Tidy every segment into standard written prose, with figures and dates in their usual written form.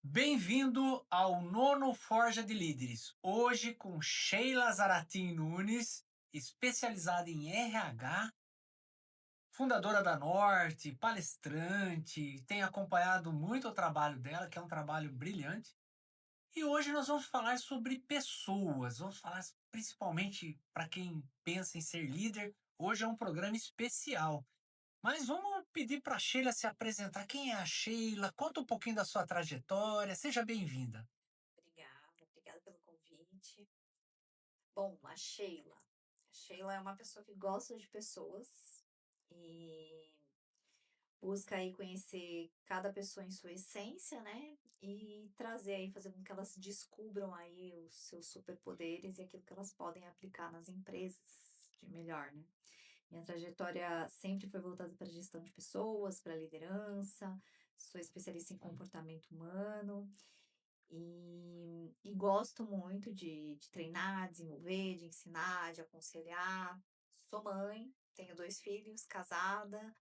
Bem-vindo ao nono Forja de Líderes. Hoje com Sheila Zaratin Nunes, especializada em RH, fundadora da Norte, palestrante, tem acompanhado muito o trabalho dela, que é um trabalho brilhante. E hoje nós vamos falar sobre pessoas, vamos falar principalmente para quem pensa em ser líder. Hoje é um programa especial. Mas vamos pedir para a Sheila se apresentar. Quem é a Sheila? Conta um pouquinho da sua trajetória. Seja bem-vinda. Obrigada pelo convite. Bom, a Sheila. A Sheila é uma pessoa que gosta de pessoas e busca aí conhecer cada pessoa em sua essência, né? E trazer aí, fazer com que elas descubram aí os seus superpoderes e aquilo que elas podem aplicar nas empresas de melhor, né? Minha trajetória sempre foi voltada para gestão de pessoas, para liderança, sou especialista em comportamento humano. E gosto muito de treinar, desenvolver, de ensinar, de aconselhar. Sou mãe, tenho 2 filhos, casada.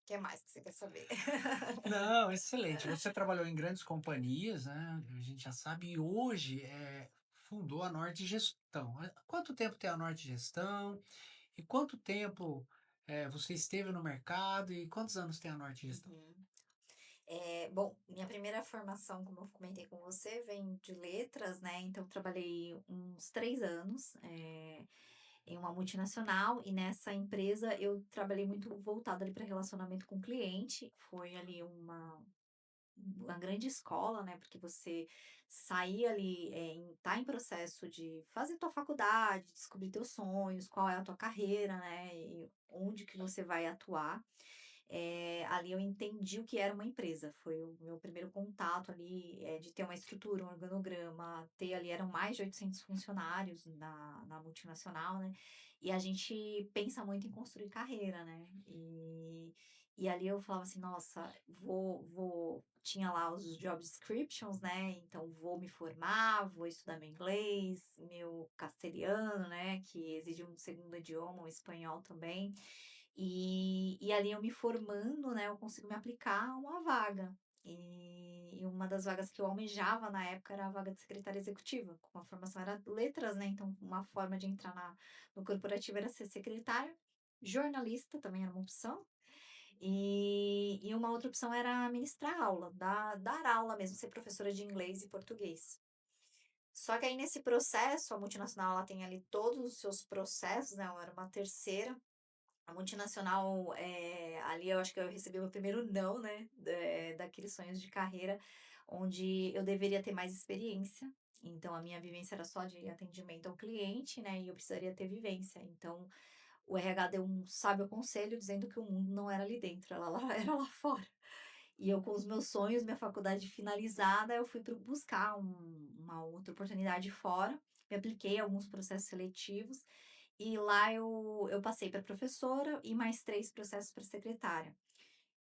Que mais que você quer saber? Não, excelente. Você trabalhou em grandes companhias, né, a gente já sabe, e hoje, fundou a Norte Gestão. Há quanto tempo tem a Norte Gestão? E quanto tempo, você esteve no mercado e quantos anos tem a Norte Gestão? Uhum. Bom, minha primeira formação, como eu comentei com você, vem de letras, né, então eu trabalhei uns 3 anos, em uma multinacional e nessa empresa eu trabalhei muito voltado ali para relacionamento com o cliente. Foi ali uma grande escola, né, porque você sair ali, tá em processo de fazer tua faculdade, descobrir teus sonhos, qual é a tua carreira, né, e onde que você vai atuar. Ali eu entendi o que era uma empresa, foi o meu primeiro contato ali, de ter uma estrutura, um organograma, ter ali eram mais de 800 funcionários na multinacional, né, e a gente pensa muito em construir carreira, né, e ali eu falava assim: "Nossa, vou" tinha lá os job descriptions, né, então vou me formar, vou estudar meu inglês, meu castelhano, né, que exige um segundo idioma, o espanhol também. E ali eu me formando, né, eu consigo me aplicar a uma vaga. E uma das vagas que eu almejava na época era a vaga de secretária executiva, com a formação era letras, né, então uma forma de entrar no corporativo era ser secretária. Jornalista também era uma opção. E uma outra opção era ministrar aula, dar aula mesmo, ser professora de inglês e português. Só que aí nesse processo, a multinacional ela tem ali todos os seus processos, né, eu era uma terceira, a multinacional, ali eu acho que eu recebi o meu primeiro "não", né, daqueles sonhos de carreira, onde eu deveria ter mais experiência, então a minha vivência era só de atendimento ao cliente, né, e eu precisaria ter vivência, então o RH deu um sábio conselho dizendo que o mundo não era ali dentro, era lá era lá fora. E eu com os meus sonhos, minha faculdade finalizada, eu fui buscar uma outra oportunidade fora, me apliquei a alguns processos seletivos, e lá eu passei para professora e mais 3 processos para secretária.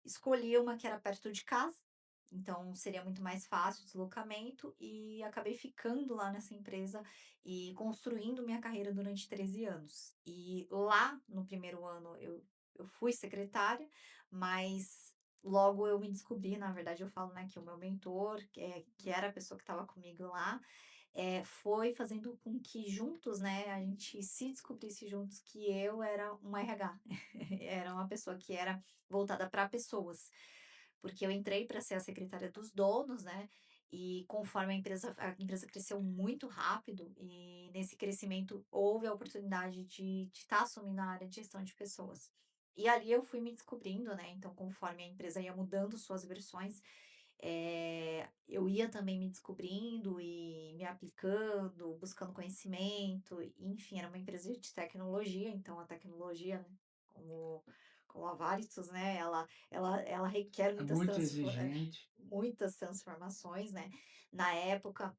Escolhi uma que era perto de casa, então seria muito mais fácil o deslocamento e acabei ficando lá nessa empresa e construindo minha carreira durante 13 anos. E lá, no primeiro ano, eu fui secretária, mas logo eu me descobri, na verdade eu falo, né, que o meu mentor, que era a pessoa que estava comigo lá, foi fazendo com que juntos, né, a gente se descobrisse juntos que eu era um RH, era uma pessoa que era voltada para pessoas, porque eu entrei para ser a secretária dos donos, né, e conforme a empresa cresceu muito rápido, e nesse crescimento houve a oportunidade de estar assumindo a área de gestão de pessoas. E ali eu fui me descobrindo, né, então conforme a empresa ia mudando suas versões, eu ia também me descobrindo e me aplicando, buscando conhecimento, enfim, era uma empresa de tecnologia, então a tecnologia, né, como a Varitus, né, ela requer É muito é, exigente. muitas transformações, né. Na época,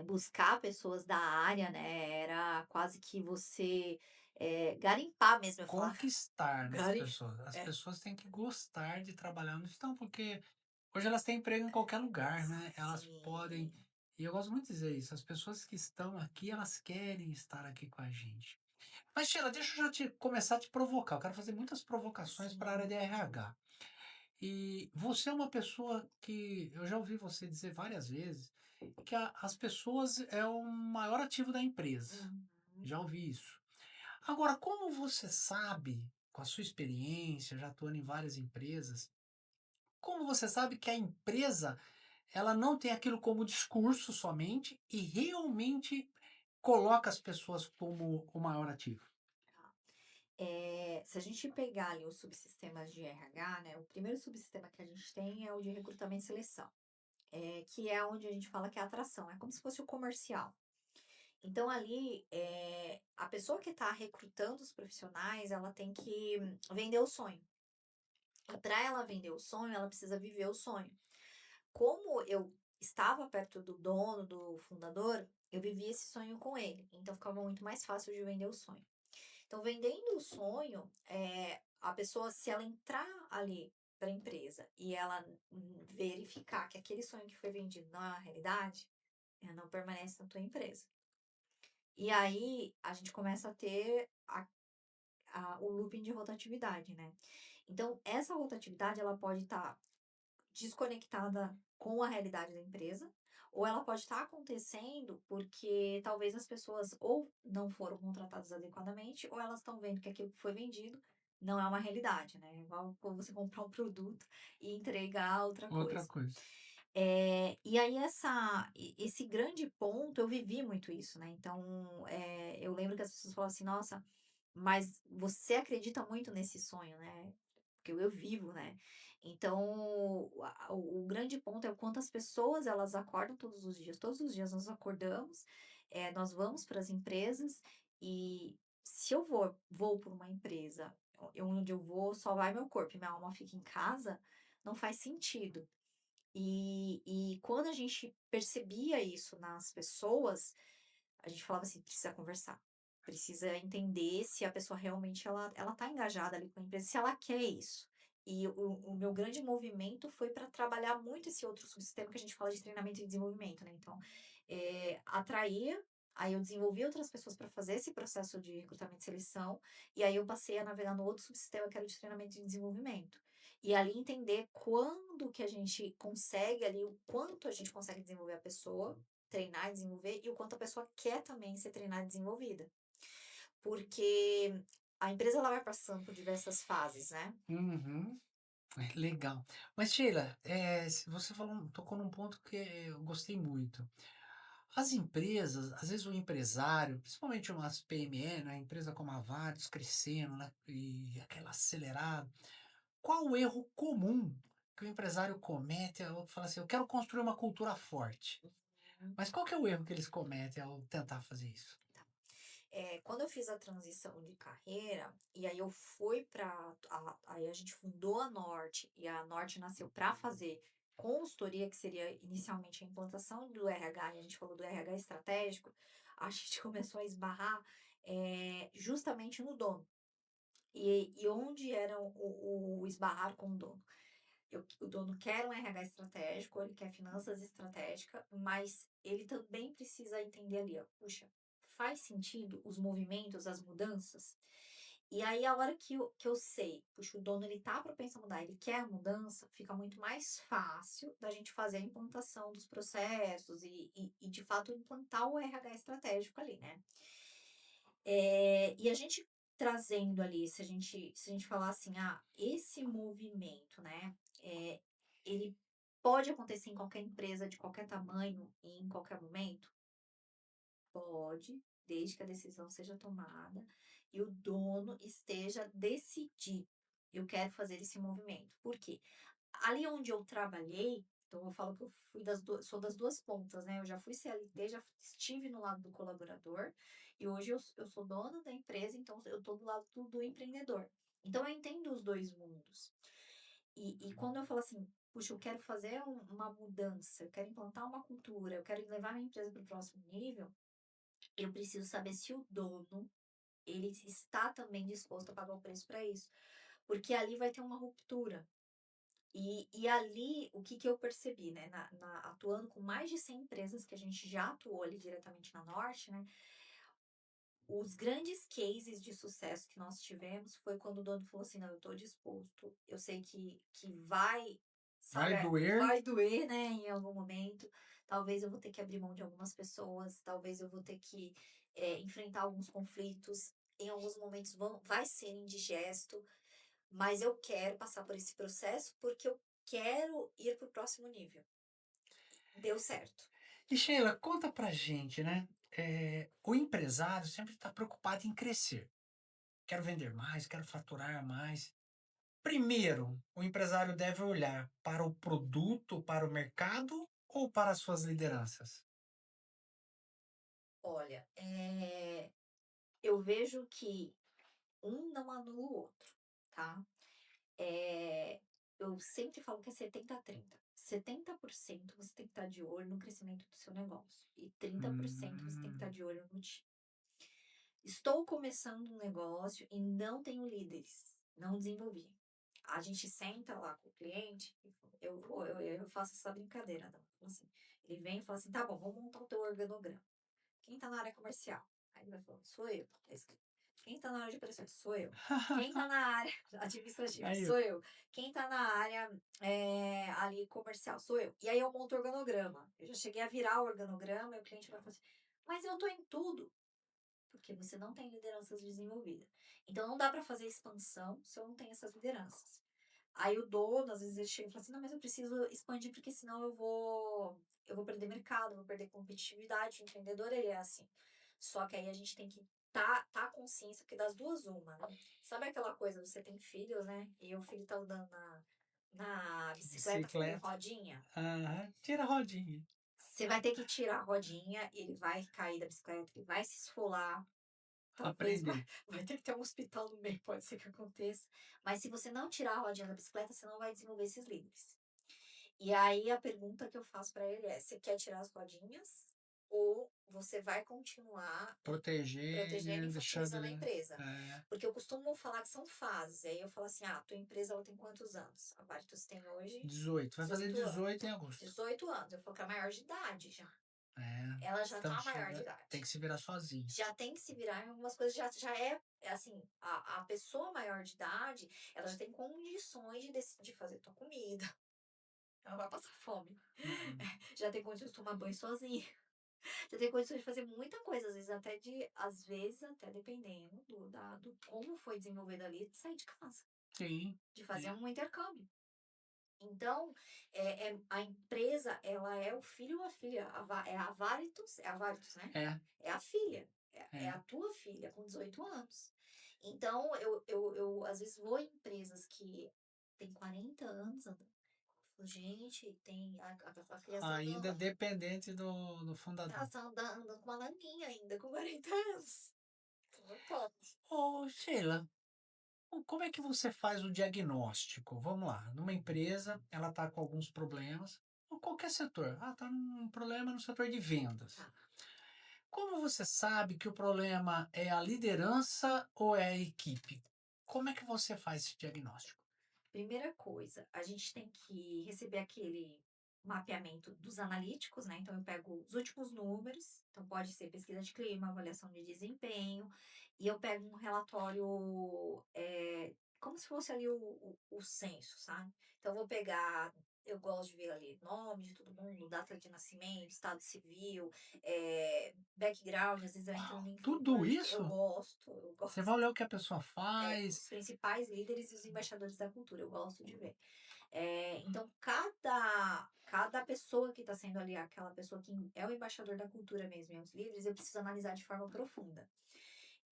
buscar pessoas da área, né, era quase que você, garimpar mesmo, eu falar Conquistar, né, as gari pessoas. As é, pessoas têm que gostar de trabalhar no gestão, porque hoje elas têm emprego em qualquer lugar, né, elas podem, sim, e eu gosto muito de dizer isso, as pessoas que estão aqui, elas querem estar aqui com a gente. Mas Sheila, deixa eu já começar a te provocar, eu quero fazer muitas provocações para a área sim, de RH. E você é uma pessoa que eu já ouvi você dizer várias vezes que as pessoas é o maior ativo da empresa. Uhum. Já ouvi isso. Agora, como você sabe, com a sua experiência, já atuando em várias empresas, como você sabe que a empresa ela não tem aquilo como discurso somente e realmente coloca as pessoas como o maior ativo? Tá. Se a gente pegar ali os subsistemas de RH, né, o primeiro subsistema que a gente tem é o de recrutamento e seleção, que é onde a gente fala que é a atração, é como se fosse o comercial. Então ali, a pessoa que está recrutando os profissionais, ela tem que vender o sonho. E para ela vender o sonho, ela precisa viver o sonho. Como eu estava perto do dono, do fundador, eu vivia esse sonho com ele, então ficava muito mais fácil de vender o sonho. Então, vendendo o sonho, a pessoa, se ela entrar ali para a empresa e ela verificar que aquele sonho que foi vendido não é uma realidade, ela não permanece na tua empresa. E aí a gente começa a ter o looping de rotatividade, né? Então, essa rotatividade ela pode estar desconectada com a realidade da empresa, ou ela pode estar acontecendo porque talvez as pessoas ou não foram contratadas adequadamente, ou elas estão vendo que aquilo que foi vendido não é uma realidade, né? Igual quando você comprar um produto e entregar outra Outra coisa. coisa. E aí esse grande ponto, eu vivi muito isso, né? Então, eu lembro que as pessoas falavam assim, nossa, mas você acredita muito nesse sonho, né? Porque eu vivo, né? Então, o grande ponto é o quanto as pessoas elas acordam todos os dias. Todos os dias nós acordamos, nós vamos para as empresas e se eu vou para uma empresa onde eu vou, só vai meu corpo e minha alma fica em casa, não faz sentido. E quando a gente percebia isso nas pessoas, a gente falava assim: "Precisa conversar, precisa entender se a pessoa realmente ela tá engajada ali com a empresa, se ela quer isso". E o meu grande movimento foi para trabalhar muito esse outro subsistema que a gente fala de treinamento e desenvolvimento, né, então, atraía, aí eu desenvolvi outras pessoas para fazer esse processo de recrutamento e seleção, e aí eu passei a navegar no outro subsistema que era o de treinamento e desenvolvimento. E ali entender quando que a gente consegue ali, o quanto a gente consegue desenvolver a pessoa, treinar e desenvolver, e o quanto a pessoa quer também ser treinada e desenvolvida. Porque a empresa ela vai passando por diversas fases, né. Uhum. Legal. Mas Sheila, se você tocou num ponto que eu gostei muito. As empresas, às vezes o empresário, principalmente umas PME, né, empresa como a Vares crescendo, né, e aquela acelerada, qual o erro comum que o empresário comete ao falar assim: "Eu quero construir uma cultura forte", Uhum. mas qual que é o erro que eles cometem ao tentar fazer isso? Quando eu fiz a transição de carreira, e aí eu fui para aí a gente fundou a Norte, e a Norte nasceu para fazer consultoria, que seria inicialmente a implantação do RH, e a gente falou do RH estratégico, a gente começou a esbarrar, justamente no dono. E onde era o esbarrar com o dono? O dono quer um RH estratégico, ele quer finanças estratégica, mas ele também precisa entender ali, ó, puxa, faz sentido os movimentos, as mudanças? E aí, a hora que eu sei, puxa, o dono ele tá propenso a mudar, ele quer a mudança, fica muito mais fácil da gente fazer a implantação dos processos e de fato implantar o RH estratégico ali, né? E a gente trazendo ali, se a gente falar assim: "Ah, esse movimento, né, ele pode acontecer em qualquer empresa de qualquer tamanho e em qualquer momento?" Pode, desde que a decisão seja tomada e o dono esteja decidido: "Eu quero fazer esse movimento". Por quê? Ali onde eu trabalhei, então eu falo que eu fui sou das 2 pontas, né, eu já fui CLT, já estive no lado do colaborador, e hoje eu sou dona da empresa, então eu estou do lado do empreendedor. Então eu entendo os 2 mundos. E quando eu falo assim: "Puxa, eu quero fazer uma mudança, eu quero implantar uma cultura, eu quero levar minha empresa para o próximo nível", eu preciso saber se o dono, ele está também disposto a pagar o preço para isso, porque ali vai ter uma ruptura. E ali, o que que eu percebi, né, atuando com mais de 100 empresas que a gente já atuou ali diretamente na Norte, né, Os grandes cases de sucesso que nós tivemos foi quando o dono falou assim: "Não, eu estou disposto, eu sei que vai, Vai sabe, doer. vai doer, né, em algum momento, talvez eu vou ter que abrir mão de algumas pessoas, talvez eu vou ter que, enfrentar alguns conflitos, em alguns momentos vai ser indigesto, mas eu quero passar por esse processo, porque eu quero ir para o próximo nível". Deu certo. E Sheila, conta pra gente, né? O empresário sempre está preocupado em crescer. Quero vender mais, quero faturar mais. Primeiro, o empresário deve olhar para o produto, para o mercado ou para as suas lideranças? Olha, eu vejo que um não anula o outro, tá. Eh, eu sempre falo que é 70-30. 70% você tem que estar de olho no crescimento do seu negócio e 30% você tem que estar Hum, de olho no time. Estou começando um negócio e não tenho líderes, não desenvolvi. A gente senta lá com o cliente, eu faço essa brincadeira, não, assim, ele vem e fala assim: "Tá bom, vamos montar o teu organograma. Quem tá na área comercial?" Aí ele vai falando: "Sou eu". Tá escrito. "Quem tá na área de operações?" "Sou eu". "Quem tá na área administrativa?" aí, "Sou eu". "Quem tá na área, ali comercial?" "Sou eu". E aí eu monto o organograma. Eu já cheguei a virar o organograma e o cliente vai falar assim: "Mas eu tô em tudo", porque você não tem lideranças desenvolvidas. Então não dá para fazer expansão se eu não tenho essas lideranças. Aí o dono, às vezes, ele chega e fala assim: "Não, mas eu preciso expandir, porque senão eu vou perder mercado, eu vou perder competitividade". O empreendedor, ele é assim. Só que aí a gente tem que tá consciência, porque das duas uma, né. Sabe aquela coisa, você tem filhos, né, e o filho tá andando na bicicleta com Bicicleta. rodinha, Aham. Tira a rodinha. você vai ter que tirar a rodinha, ele vai cair da bicicleta, ele vai se esfolar, talvez vai Aprender. vai ter que ter um hospital no meio, pode ser que aconteça. Mas se você não tirar a rodinha da bicicleta, você não vai desenvolver esses líderes. E aí a pergunta que eu faço para ele é: "Você quer tirar as rodinhas ou você vai continuar protegendo e Proteger, deixando infantilizando a ele. empresa?". É, Porque eu costumo falar que são fases, aí eu falo assim: "Ah, tua empresa ela tem quantos anos?". A Varitus tem hoje 18. Vai fazer 18 anos. 18 em agosto. 18 anos, eu falo que é maior de idade já. É. Ela já Então tá maior de chega, tem que idade. se virar sozinho. Já tem que se virar em algumas coisas, já é assim, a pessoa maior de idade, ela já tem condições de decidir fazer tua comida, ela vai passar fome. Uhum. Já tem condições de tomar banho sozinha. Já tem condições de fazer muita coisa, às vezes até dependendo do como foi desenvolvido ali, de sair de casa, Sim. de fazer É. um intercâmbio. Então, a empresa, ela é o filho ou a filha, é a Varitus, né? É. É a filha, é É. a tua filha com 18 anos. Então, eu às vezes vou em empresas que tem 40 anos andando, eu falo: "Gente, tem a criança Ainda andando, dependente do ela fundador. tá andando com uma naninha ainda com 40 anos". Não pode. Ô, Sheila, como é que você faz o diagnóstico? Vamos lá, numa empresa, ela está com alguns problemas, ou qualquer setor. Ah, está num problema no setor de vendas. Tá. Como você sabe que o problema é a liderança ou é a equipe? Como é que você faz esse diagnóstico? Primeira coisa, a gente tem que receber aquele mapeamento dos analíticos, né? Então, eu pego os últimos números, então pode ser pesquisa de clima, avaliação de desempenho, e eu pego um relatório, como se fosse ali o censo, sabe? Então, eu vou pegar, eu gosto de ver ali nome de todo mundo, data de nascimento, estado civil, background, às vezes eu entro no Uau, LinkedIn, tudo eu isso? gosto, eu Você vai gosto. olhar o que a pessoa faz. Os principais líderes e os embaixadores da cultura, eu gosto de ver. Então, cada pessoa que está sendo ali, aquela pessoa que é o embaixador da cultura mesmo, e os líderes, eu preciso analisar de forma profunda.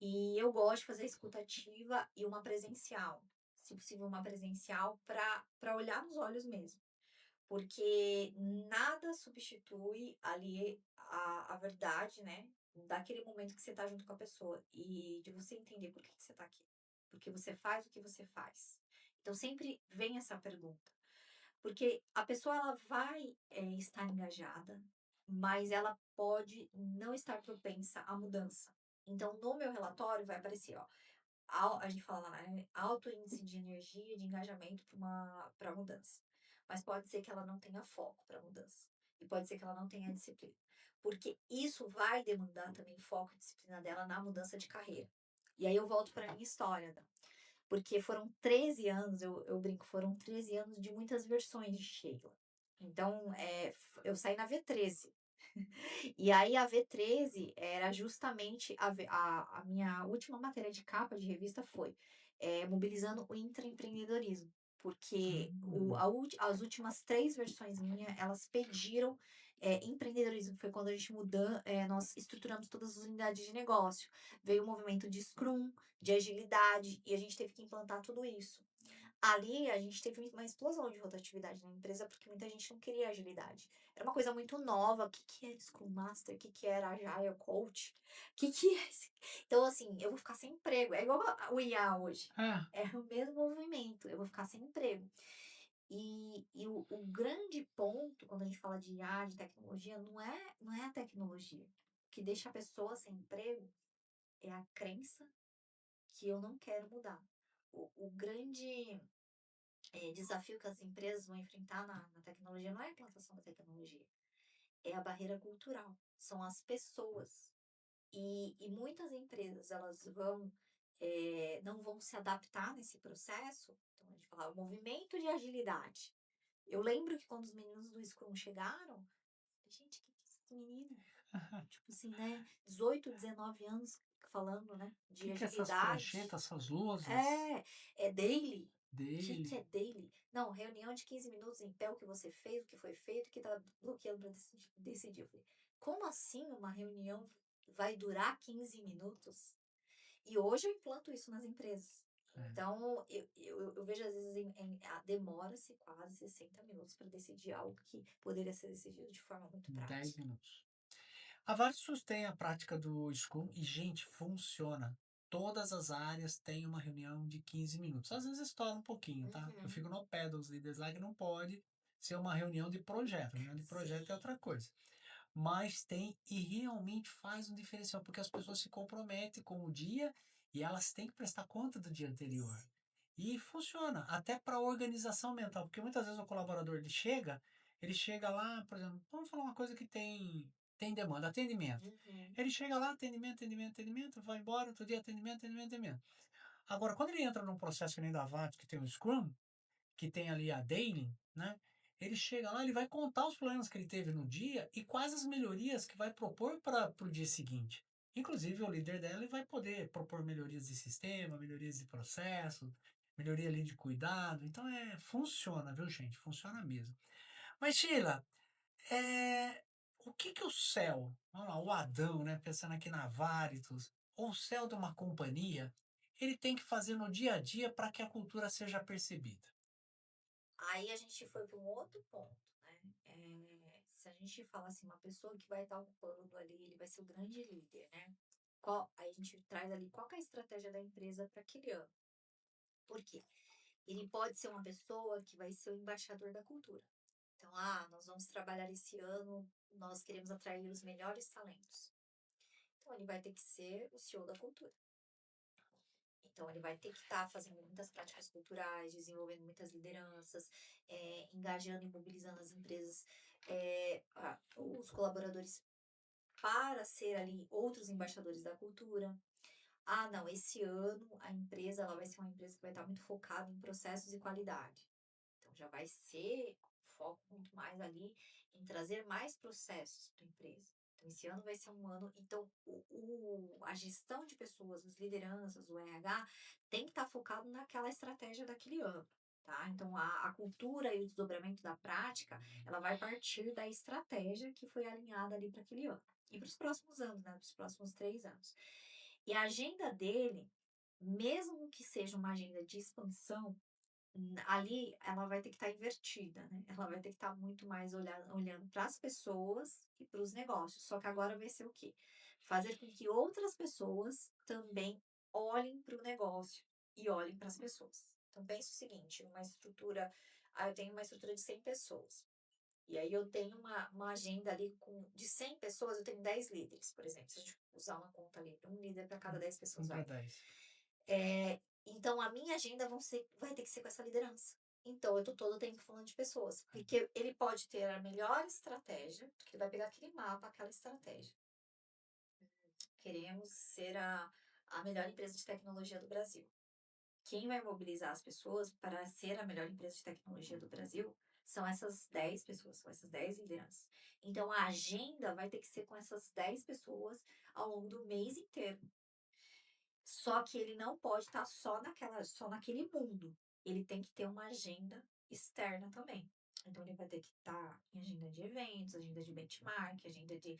E eu gosto de fazer escuta ativa e uma presencial, se possível, uma presencial para olhar nos olhos mesmo. Porque nada substitui ali a verdade, né, daquele momento que você tá junto com a pessoa e de você entender por que que você tá aqui. Porque você faz o que você faz. Então sempre vem essa pergunta, porque a pessoa ela vai, estar engajada, mas ela pode não estar propensa à mudança. Então no meu relatório vai aparecer, ó, a gente fala lá, né, alto índice de energia, de engajamento para mudança. Mas pode ser que ela não tenha foco para mudança. e pode ser que ela não tenha disciplina. Porque isso vai demandar também foco e disciplina dela na mudança de carreira. E aí eu volto para minha história, tá? Porque foram 13 anos, eu brinco, foram 13 anos de muitas versões de Sheila. Então, eu saí na V13. E aí a V13 era justamente a minha última matéria de capa de revista foi mobilizando o intraempreendedorismo. Porque Hum, as últimas três versões minhas, elas pediram empreendedorismo. Foi quando a gente mudou, nós estruturamos todas as unidades de negócio. Veio o movimento de Scrum, de agilidade, e a gente teve que implantar tudo isso. Ali a gente teve uma explosão de rotatividade na empresa, porque muita gente não queria agilidade. Era uma coisa muito nova. O que que era Scrum Master? O que que era Agile Coach? O que que é esse... Então, assim, eu vou ficar sem emprego. É igual o IA hoje. é, É o mesmo movimento. Eu vou ficar sem emprego. E o grande ponto, quando a gente fala de IA, de tecnologia, não é a tecnologia. O que deixa a pessoa sem emprego é a crença que eu não quero mudar. O grande desafio que as empresas vão enfrentar na tecnologia não é a implantação da tecnologia, é a barreira cultural, são as pessoas. E muitas empresas, elas não vão se adaptar nesse processo. Então, a gente fala, o movimento de agilidade. Eu lembro que quando os meninos do Scrum chegaram, gente, que é esse menino? Tipo assim, né? 18, 19 anos falando, né? o De que que é essas agilidade. pranchetas, essas lousas É, é daily. O que que dele? é daily? Não, reunião de 15 minutos em pé, o que você fez, o que foi feito, o que tá bloqueando para decidir. Eu falei, como assim uma reunião vai durar 15 minutos? E hoje eu implanto isso nas empresas. É, Então, eu vejo às vezes demora-se quase 60 minutos para decidir algo que poderia ser decidido de forma muito 10 prática. minutos. Há vários pessoas têm a prática do Scrum e, gente, funciona. Todas as áreas têm uma reunião de 15 minutos. Às vezes estoura um pouquinho, tá? Eu Uhum. fico no pé dos líderes lá que não pode ser uma reunião de projeto. Reunião de projeto é Sim. outra coisa. Mas tem e realmente faz um diferencial, porque as pessoas se comprometem com o dia e elas têm que prestar conta do dia anterior. E funciona, até para organização mental, porque muitas vezes o colaborador ele chega lá, por exemplo, vamos falar uma coisa que tem demanda, atendimento. Uhum. Ele chega lá, atendimento, atendimento, atendimento, vai embora, outro dia atendimento, atendimento, atendimento. Agora, quando ele entra num processo que nem da VAT, que tem o Scrum, que tem ali a daily, né? Ele chega lá, ele vai contar os problemas que ele teve no dia e quais as melhorias que vai propor para o dia seguinte. Inclusive, o líder dela ele vai poder propor melhorias de sistema, melhorias de processo, melhoria ali de cuidado. Então, funciona, viu, gente? Funciona mesmo. Mas, Sheila, o que que o céu, vamos lá, o Adão, né, pensando aqui na Váritos, ou o céu de uma companhia, ele tem que fazer no dia a dia para que a cultura seja percebida? Aí a gente foi para um outro ponto, né? Se a gente fala assim, uma pessoa que vai estar ocupando ali, ele vai ser o grande líder, né? Aí a gente traz ali qual que é a estratégia da empresa para aquele ano. Por quê? Ele pode ser uma pessoa que vai ser o embaixador da cultura. Então, nós vamos trabalhar esse ano, nós queremos atrair os melhores talentos. Então, ele vai ter que ser o CEO da cultura. Então, ele vai ter que estar fazendo muitas práticas culturais, desenvolvendo muitas lideranças, engajando e mobilizando as empresas, os colaboradores para ser ali outros embaixadores da cultura. Não, esse ano a empresa ela vai ser uma empresa que vai estar muito focada em processos e qualidade. Então, já vai ser foco muito mais ali em trazer mais processos para a empresa. Então, esse ano vai ser um ano. Então, a gestão de pessoas, as lideranças, o RH, tem que estar focado naquela estratégia daquele ano. Tá? Então, a cultura e o desdobramento da prática, ela vai partir da estratégia que foi alinhada ali para aquele ano. E para os próximos anos, né? Para os próximos 3 anos. E a agenda dele, mesmo que seja uma agenda de expansão, ali ela vai ter que estar invertida, né? Ela vai ter que estar muito mais olhando para as pessoas e para os negócios. Só que agora vai ser o quê? Fazer com que outras pessoas também olhem para o negócio e olhem para as pessoas. Então, pense o seguinte, uma estrutura, eu tenho uma estrutura de 100 pessoas. E aí eu tenho uma agenda ali de 100 pessoas, eu tenho 10 líderes, por exemplo. Se a gente usar uma conta ali, um líder para cada 10 pessoas, Um para vai. 10. Então a minha agenda vai ter que ser com essa liderança. Então eu tô todo o tempo falando de pessoas, porque ele pode ter a melhor estratégia, porque ele vai pegar aquele mapa, aquela estratégia. Queremos ser a melhor empresa de tecnologia do Brasil. Quem vai mobilizar as pessoas para ser a melhor empresa de tecnologia do Brasil são essas 10 pessoas, são essas 10 lideranças. Então a agenda vai ter que ser com essas 10 pessoas ao longo do mês inteiro. Só que ele não pode estar só naquele mundo. Ele tem que ter uma agenda externa também. Então ele vai ter que estar em agenda de eventos, agenda de benchmark, agenda de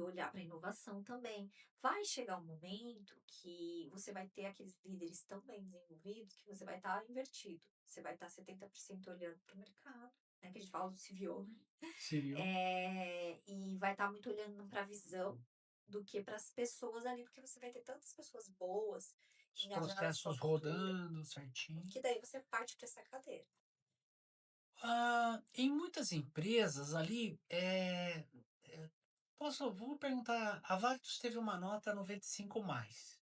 olhar para inovação também. Vai chegar um momento que você vai ter aqueles líderes tão bem desenvolvidos que você vai estar invertido. Você vai estar 70% olhando para o mercado, né, que a gente fala do CVO, né? Civil. E vai estar muito olhando para a visão do que para as pessoas ali, porque você vai ter tantas pessoas boas, Os engajadas com a processos cultura, rodando certinho. que daí você parte para essa cadeira. Em muitas empresas ali, vou perguntar, a Valetus teve uma nota 95+.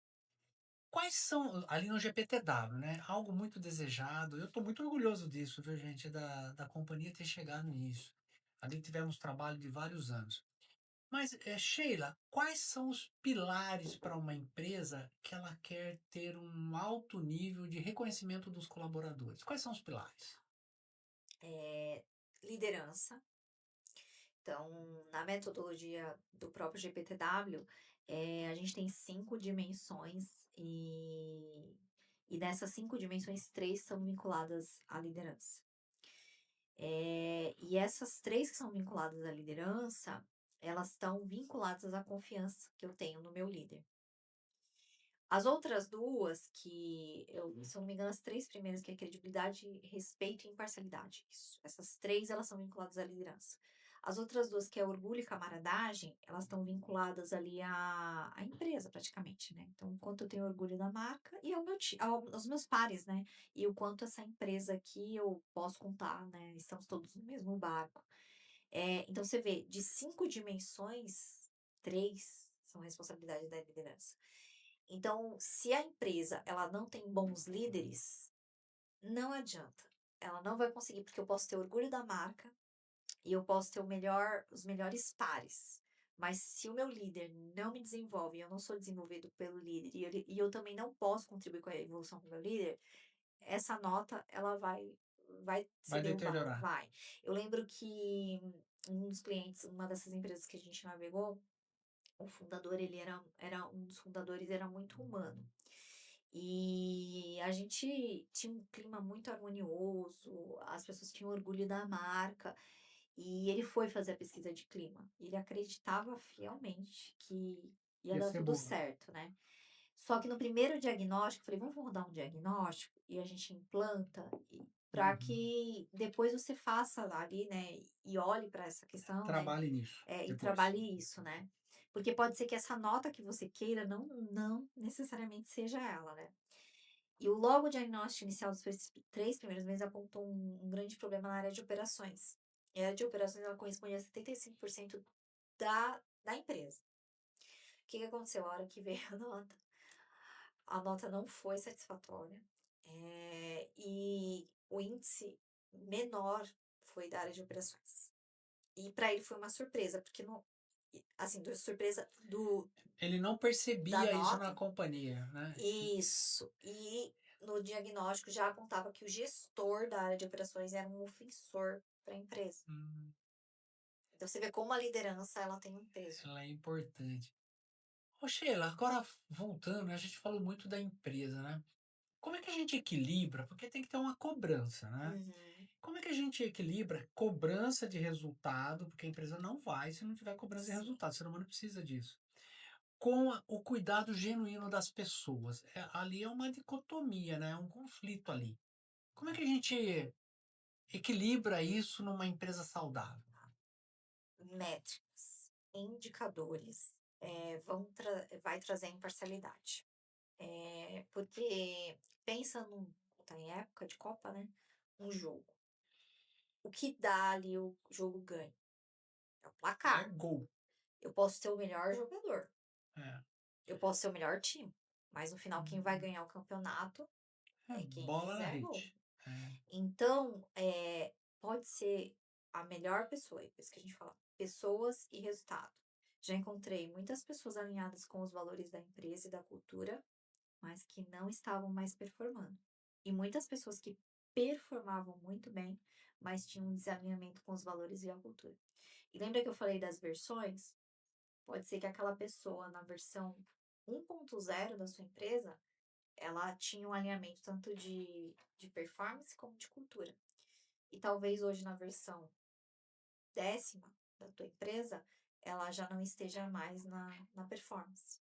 Quais são, ali no GPTW, né? Algo muito desejado. Eu estou muito orgulhoso disso, viu, gente, da companhia ter chegado nisso. Ali tivemos trabalho de vários anos. Mas, Sheila, quais são os pilares para uma empresa que ela quer ter um alto nível de reconhecimento dos colaboradores? Quais são os pilares? Liderança. Então, na metodologia do próprio GPTW, a gente tem 5 dimensões e dessas 5 dimensões, 3 são vinculadas à liderança. E essas 3 que são vinculadas à liderança, elas estão vinculadas à confiança que eu tenho no meu líder. As outras 2 que eu se eu não me engano, as 3 primeiras, que é credibilidade, respeito e imparcialidade, isso. Essas 3 elas são vinculadas à liderança. As outras 2, que é orgulho e camaradagem, elas estão vinculadas ali à empresa praticamente, né. Então, o quanto eu tenho orgulho da marca e ao meu aos meus pares, né, e o quanto essa empresa aqui eu posso contar, né, estamos todos no mesmo barco. Então você vê, de 5 dimensões, 3 são responsabilidade da liderança. Então, se a empresa ela não tem bons líderes, não adianta. Ela não vai conseguir, porque eu posso ter orgulho da marca e eu posso ter os melhores pares. Mas se o meu líder não me desenvolve, eu não sou desenvolvido pelo líder e eu também não posso contribuir com a evolução do meu líder, essa nota ela vai ser Vai derrubada, deteriorar. vai. Eu lembro que um dos clientes, uma dessas empresas que a gente navegou, o fundador, ele era um dos fundadores, era muito humano. E a gente tinha um clima muito harmonioso, as pessoas tinham orgulho da marca, e ele foi fazer a pesquisa de clima. Ele acreditava fielmente que ia Ia dar ser tudo boa. certo, né. Só que no primeiro diagnóstico, eu falei: "Vamos rodar um diagnóstico e a gente implanta para Uhum. que depois você faça ali, né, e olhe para essa questão, né, Trabalhe nisso e depois. trabalhe isso, né. Porque pode ser que essa nota que você queira não necessariamente seja ela, né". E o logo diagnóstico inicial dos 3 primeiros meses apontou um grande problema na área de operações. E a área de operações, ela correspondia a 75% da empresa. O que que aconteceu? A hora que veio a nota não foi satisfatória, e o índice menor foi da área de operações. E para ele foi uma surpresa, porque não assim, surpresa Ele não da percebia isso na nota. companhia, né. Isso. E no diagnóstico já apontava que o gestor da área de operações era um ofensor para a empresa. Hum, Então você vê como a liderança ela tem um peso. ela é importante. Ô Sheila, agora voltando, né, a gente falou muito da empresa, né. Como é que a gente equilibra? Porque tem que ter uma cobrança, né. Uhum. Como é que a gente equilibra cobrança de resultado, porque a empresa não vai se não tiver cobrança de Sim. resultado, o ser humano precisa disso, com o cuidado genuíno das pessoas. Ali é uma dicotomia, né, é um conflito ali. Como é que a gente equilibra isso numa empresa saudável? Métricas, indicadores, vai trazer a imparcialidade. Porque pensa tá em época de Copa, né, um jogo. O que dá ali o jogo ganho? É o É placar. gol. Eu posso ter o melhor jogador, É. eu posso ser o melhor time, mas no final quem vai Hum, ganhar o campeonato é é quem bola na fizer gol. rede. É. Então, pode ser a melhor pessoa, é por isso que a gente fala, pessoas e resultado. Já encontrei muitas pessoas alinhadas com os valores da empresa e da cultura, mas que não estavam mais performando. E muitas pessoas que performavam muito bem, mas tinham um desalinhamento com os valores e a cultura. E lembra que eu falei das versões? Pode ser que aquela pessoa na versão 1.0 da sua empresa, ela tinha um alinhamento tanto de performance como de cultura. E talvez hoje na versão 10ª da tua empresa, ela já não esteja mais na performance.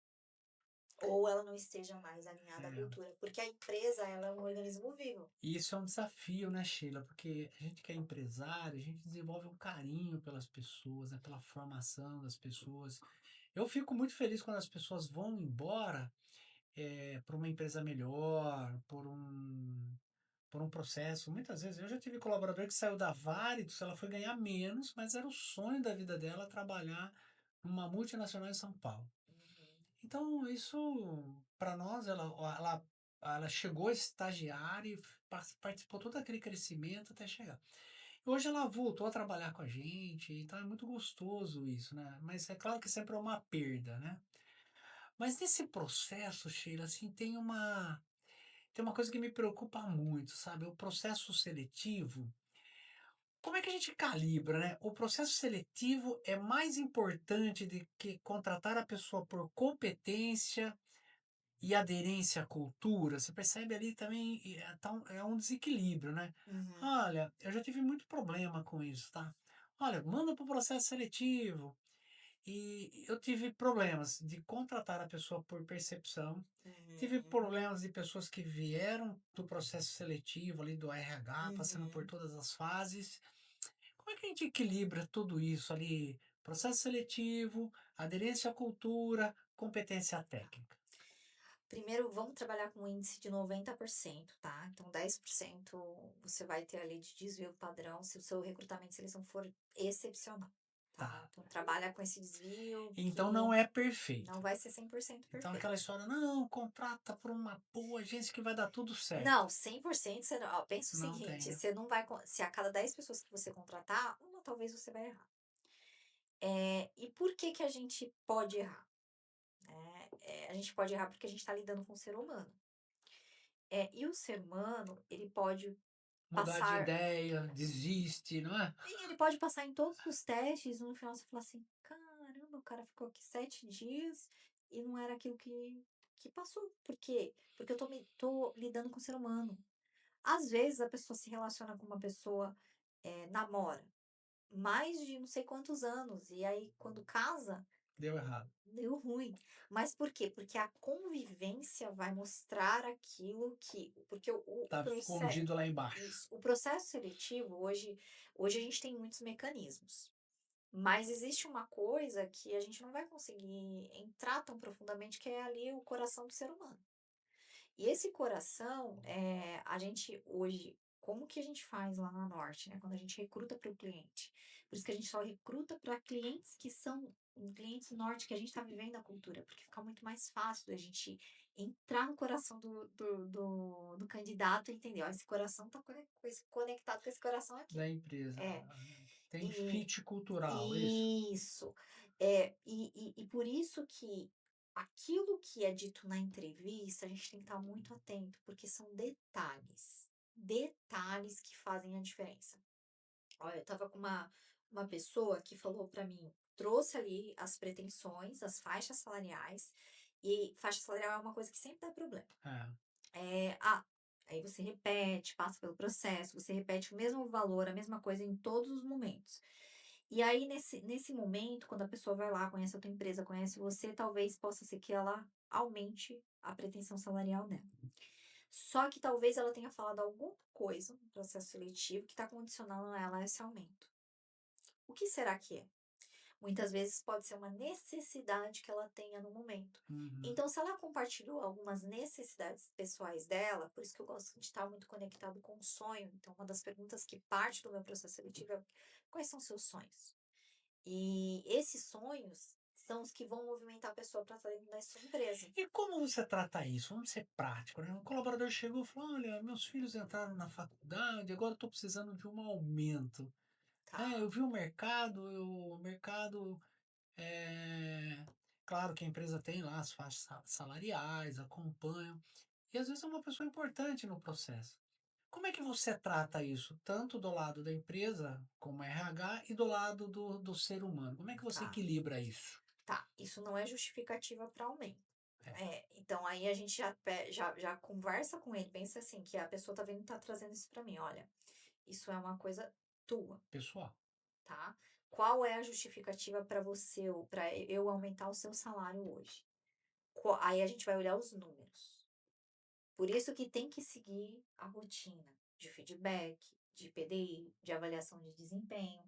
Ou ela não esteja mais alinhada à É. cultura, porque a empresa ela é um organismo vivo. E isso é um desafio, né, Sheila? Porque a gente que é empresário, a gente desenvolve um carinho pelas pessoas, né, pela formação das pessoas. Eu fico muito feliz quando as pessoas vão embora para uma empresa melhor, por um processo. Muitas vezes eu já tive colaborador que saiu da Varitus, ela foi ganhar menos, mas era o sonho da vida dela trabalhar numa multinacional em São Paulo. Uhum, Então, isso, para nós, ela chegou estagiária e participou todo aquele crescimento até chegar. Hoje ela voltou a trabalhar com a gente, então é muito gostoso isso, né? Mas é claro que sempre é uma perda, né? Mas nesse processo, Sheila, assim, tem uma coisa que me preocupa muito, sabe? O processo seletivo. Como é que a gente calibra, né? O processo seletivo é mais importante do que contratar a pessoa por competência e aderência à cultura, você percebe ali também é um desequilíbrio, né? uhum, Olha, eu já tive muito problema com isso, tá? Olha, manda para o processo seletivo. E eu tive problemas de contratar a pessoa por percepção, tive uhum, problemas de pessoas que vieram do processo seletivo ali do RH, passando por uhum. todas as fases. Como é que a gente equilibra tudo isso ali? Processo seletivo, aderência à cultura, competência técnica. Primeiro, vamos trabalhar com um índice de 90%, tá? Então, 10% você vai ter ali de desvio padrão se o seu recrutamento e seleção for excepcional, tá? Tá. Então, trabalha com esse desvio Então não que é perfeito. não vai ser 100% Então perfeito. aquela história, não, contrata por uma boa agência que vai dar tudo certo. Não, 100% você não, ó, pensa o Não tem, seguinte, né? você não vai, se a cada 10 pessoas que você contratar, uma talvez você vai errar. E por que que a gente pode errar? A gente pode errar porque a gente está lidando com o ser humano. E o ser humano, ele pode Mudar de passar ideia, desiste, não é? sim, ele pode passar em todos os testes, no final você fala assim: "Caramba, o cara ficou aqui 7 dias e não era aquilo que passou". Por quê? Porque eu tô lidando com o ser humano. Às vezes a pessoa se relaciona com uma pessoa, namora mais de não sei quantos anos, e aí quando casa, Deu errado. deu ruim. Mas por quê? Porque a convivência vai mostrar aquilo que porque o Estava escondido lá embaixo. isso, o processo seletivo hoje a gente tem muitos mecanismos, mas existe uma coisa que a gente não vai conseguir entrar tão profundamente, que é ali o coração do ser humano. E esse coração, a gente hoje como que a gente faz lá na Norte, né, quando a gente recruta para o cliente? Por isso que a gente só recruta para clientes que são clientes Norte, que a gente está vivendo a cultura, porque fica muito mais fácil da gente entrar no coração do candidato e entender: "Ó, esse coração está conectado com esse coração aqui". Da empresa. É. Tem E fit cultural, isso? isso. E por isso que aquilo que é dito na entrevista, a gente tem que estar muito atento, porque são detalhes, detalhes que fazem a diferença. Olha, eu estava com uma pessoa que falou para mim, trouxe ali as pretensões, as faixas salariais, e faixa salarial é uma coisa que sempre dá problema. É. Aí você repete, passa pelo processo, você repete o mesmo valor, a mesma coisa em todos os momentos. E aí, nesse momento, quando a pessoa vai lá, conhece a tua empresa, conhece você, talvez possa ser que ela aumente a pretensão salarial dela. Só que talvez ela tenha falado alguma coisa no processo seletivo que está condicionando ela a esse aumento. O que será que é? Muitas vezes pode ser uma necessidade que ela tenha no momento. Uhum. Então, se ela compartilhou algumas necessidades pessoais dela, por isso que eu gosto de estar muito conectado com o sonho. Então, uma das perguntas que parte do meu processo seletivo é: quais são seus sonhos? E esses sonhos, são os que vão movimentar a pessoa para estar dentro da sua empresa, E como você trata isso? Vamos ser prático, né? Um colaborador chegou e falou: Olha, meus filhos entraram na faculdade, agora estou precisando de um aumento. É, eu tá? vi o mercado, é, claro que a empresa tem lá as faixas salariais, acompanham, e às vezes é uma pessoa importante no processo. Como é que você trata isso, tanto do lado da empresa, como RH, e do lado do ser humano? Como é que você Tá, equilibra isso? tá. Isso não é justificativa para aumento. É, Então aí a gente já conversa com ele, pensa assim, que a pessoa tá vendo, tá trazendo isso para mim, olha, isso é uma coisa tua, pessoal. tá? Qual é a justificativa para você, ou para eu aumentar o seu salário hoje? Aí a gente vai olhar os números. Por isso que tem que seguir a rotina de feedback, de PDI, de avaliação de desempenho,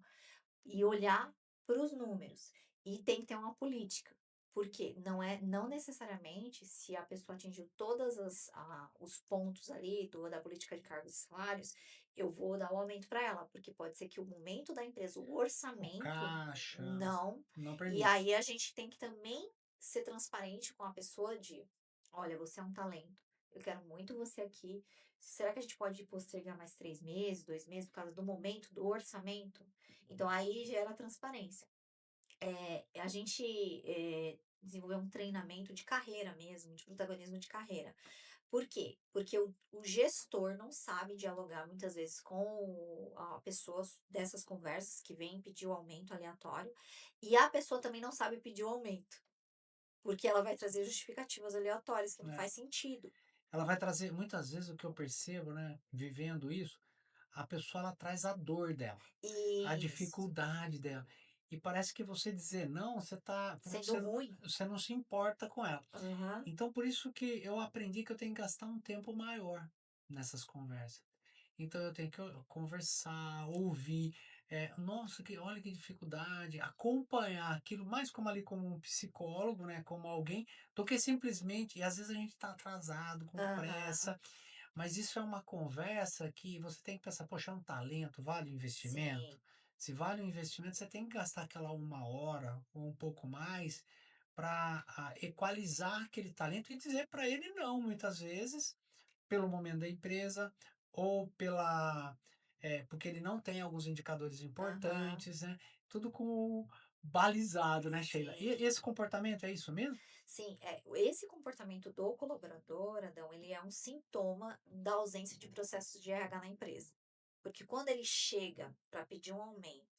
e olhar para os números. E tem que ter uma política, porque não necessariamente se a pessoa atingiu todas os pontos ali da política de cargos e salários, eu vou dar o aumento para ela, porque pode ser que o momento da empresa, o O orçamento, caixa não. não E permite. aí a gente tem que também ser transparente com a pessoa de: "Olha, você é um talento, eu quero muito você aqui, será que a gente pode postergar mais 3 meses, 2 meses, por causa do momento, do orçamento?" Então aí gera transparência. A gente, desenvolveu um treinamento de carreira mesmo, de protagonismo de carreira. Por quê? Porque o gestor não sabe dialogar muitas vezes com a pessoa dessas conversas que vem pedir o aumento aleatório, e a pessoa também não sabe pedir o aumento, porque ela vai trazer justificativas aleatórias que não Né? faz sentido. Ela vai trazer, muitas vezes o que eu percebo, né, vivendo isso, a pessoa ela traz a dor dela, a Isso. dificuldade dela. E parece que você dizer não, Sendo ruim. você não se importa com ela. Aham. Então por isso que eu aprendi que eu tenho que gastar um tempo maior nessas conversas. Então eu tenho que conversar, ouvir, nossa, olha que dificuldade, acompanhar aquilo mais como ali como um psicólogo, né, como alguém, do que simplesmente, e às vezes a gente está atrasado, com Aham. pressa, mas isso é uma conversa que você tem que pensar, poxa, é um talento, vale o investimento? Sim. Se vale o investimento, você tem que gastar aquela 1 hora ou um pouco mais para equalizar aquele talento e dizer para ele não, muitas vezes, pelo momento da empresa ou porque ele não tem alguns indicadores Aham. importantes, né, tudo com balizado, né, Sheila. E Sim. esse comportamento é isso mesmo? Sim, esse comportamento do colaborador, Adão, ele é um sintoma da ausência de processos de RH na empresa. Porque quando ele chega para pedir um aumento,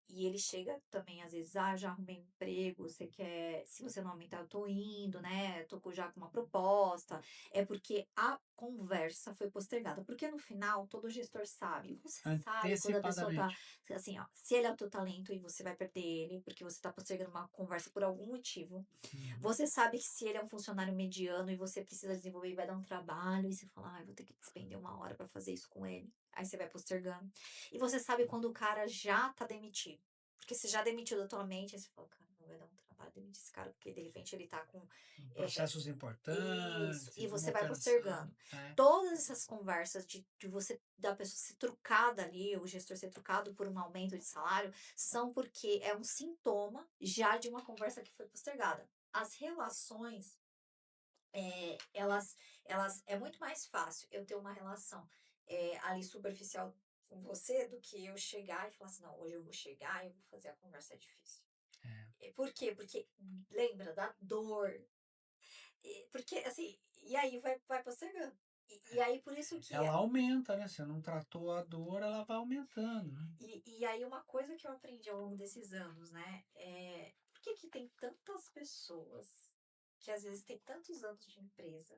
e ele chega também, às vezes: "Ah, já arrumei um emprego, você quer, se você não aumentar, eu tô indo, né, tô já com uma proposta", é porque a conversa foi postergada. Porque no final todo gestor sabe, você sabe quando a pessoa tá Antecipadamente. assim, ó, se ele é o teu talento e você vai perder ele, porque você tá postergando uma conversa por algum motivo. Uhum. Você sabe que se ele é um funcionário mediano e você precisa desenvolver e vai dar um trabalho, e você fala: "Ai, vou ter que despender 1 hora para fazer isso com ele". Aí você vai postergando. E você sabe quando o cara já tá demitido. Porque você já demitiu da tua mente, aí você fala: "Cara, não vai dar um trabalho demitir esse cara", porque de repente ele tá com, eh Processos isso, e importantes, uma você vai operação. postergando. É, Todas essas conversas de você da pessoa ser trucada ali, o gestor ser trucado por um aumento de salário, são porque é um sintoma já de uma conversa que foi postergada. As relações, elas é muito mais fácil eu ter uma relação, ali superficial com você, do que eu chegar e falar assim: "Não, hoje eu vou chegar e eu vou fazer a conversa difícil". é. Por quê? Porque lembra da dor, porque assim, e aí vai postergando. E aí por isso que Ela aumenta, né, você não tratou a dor, ela vai aumentando, né. e aí uma coisa que eu aprendi ao longo desses anos, né, por que que tem tantas pessoas que às vezes tem tantos anos de empresa,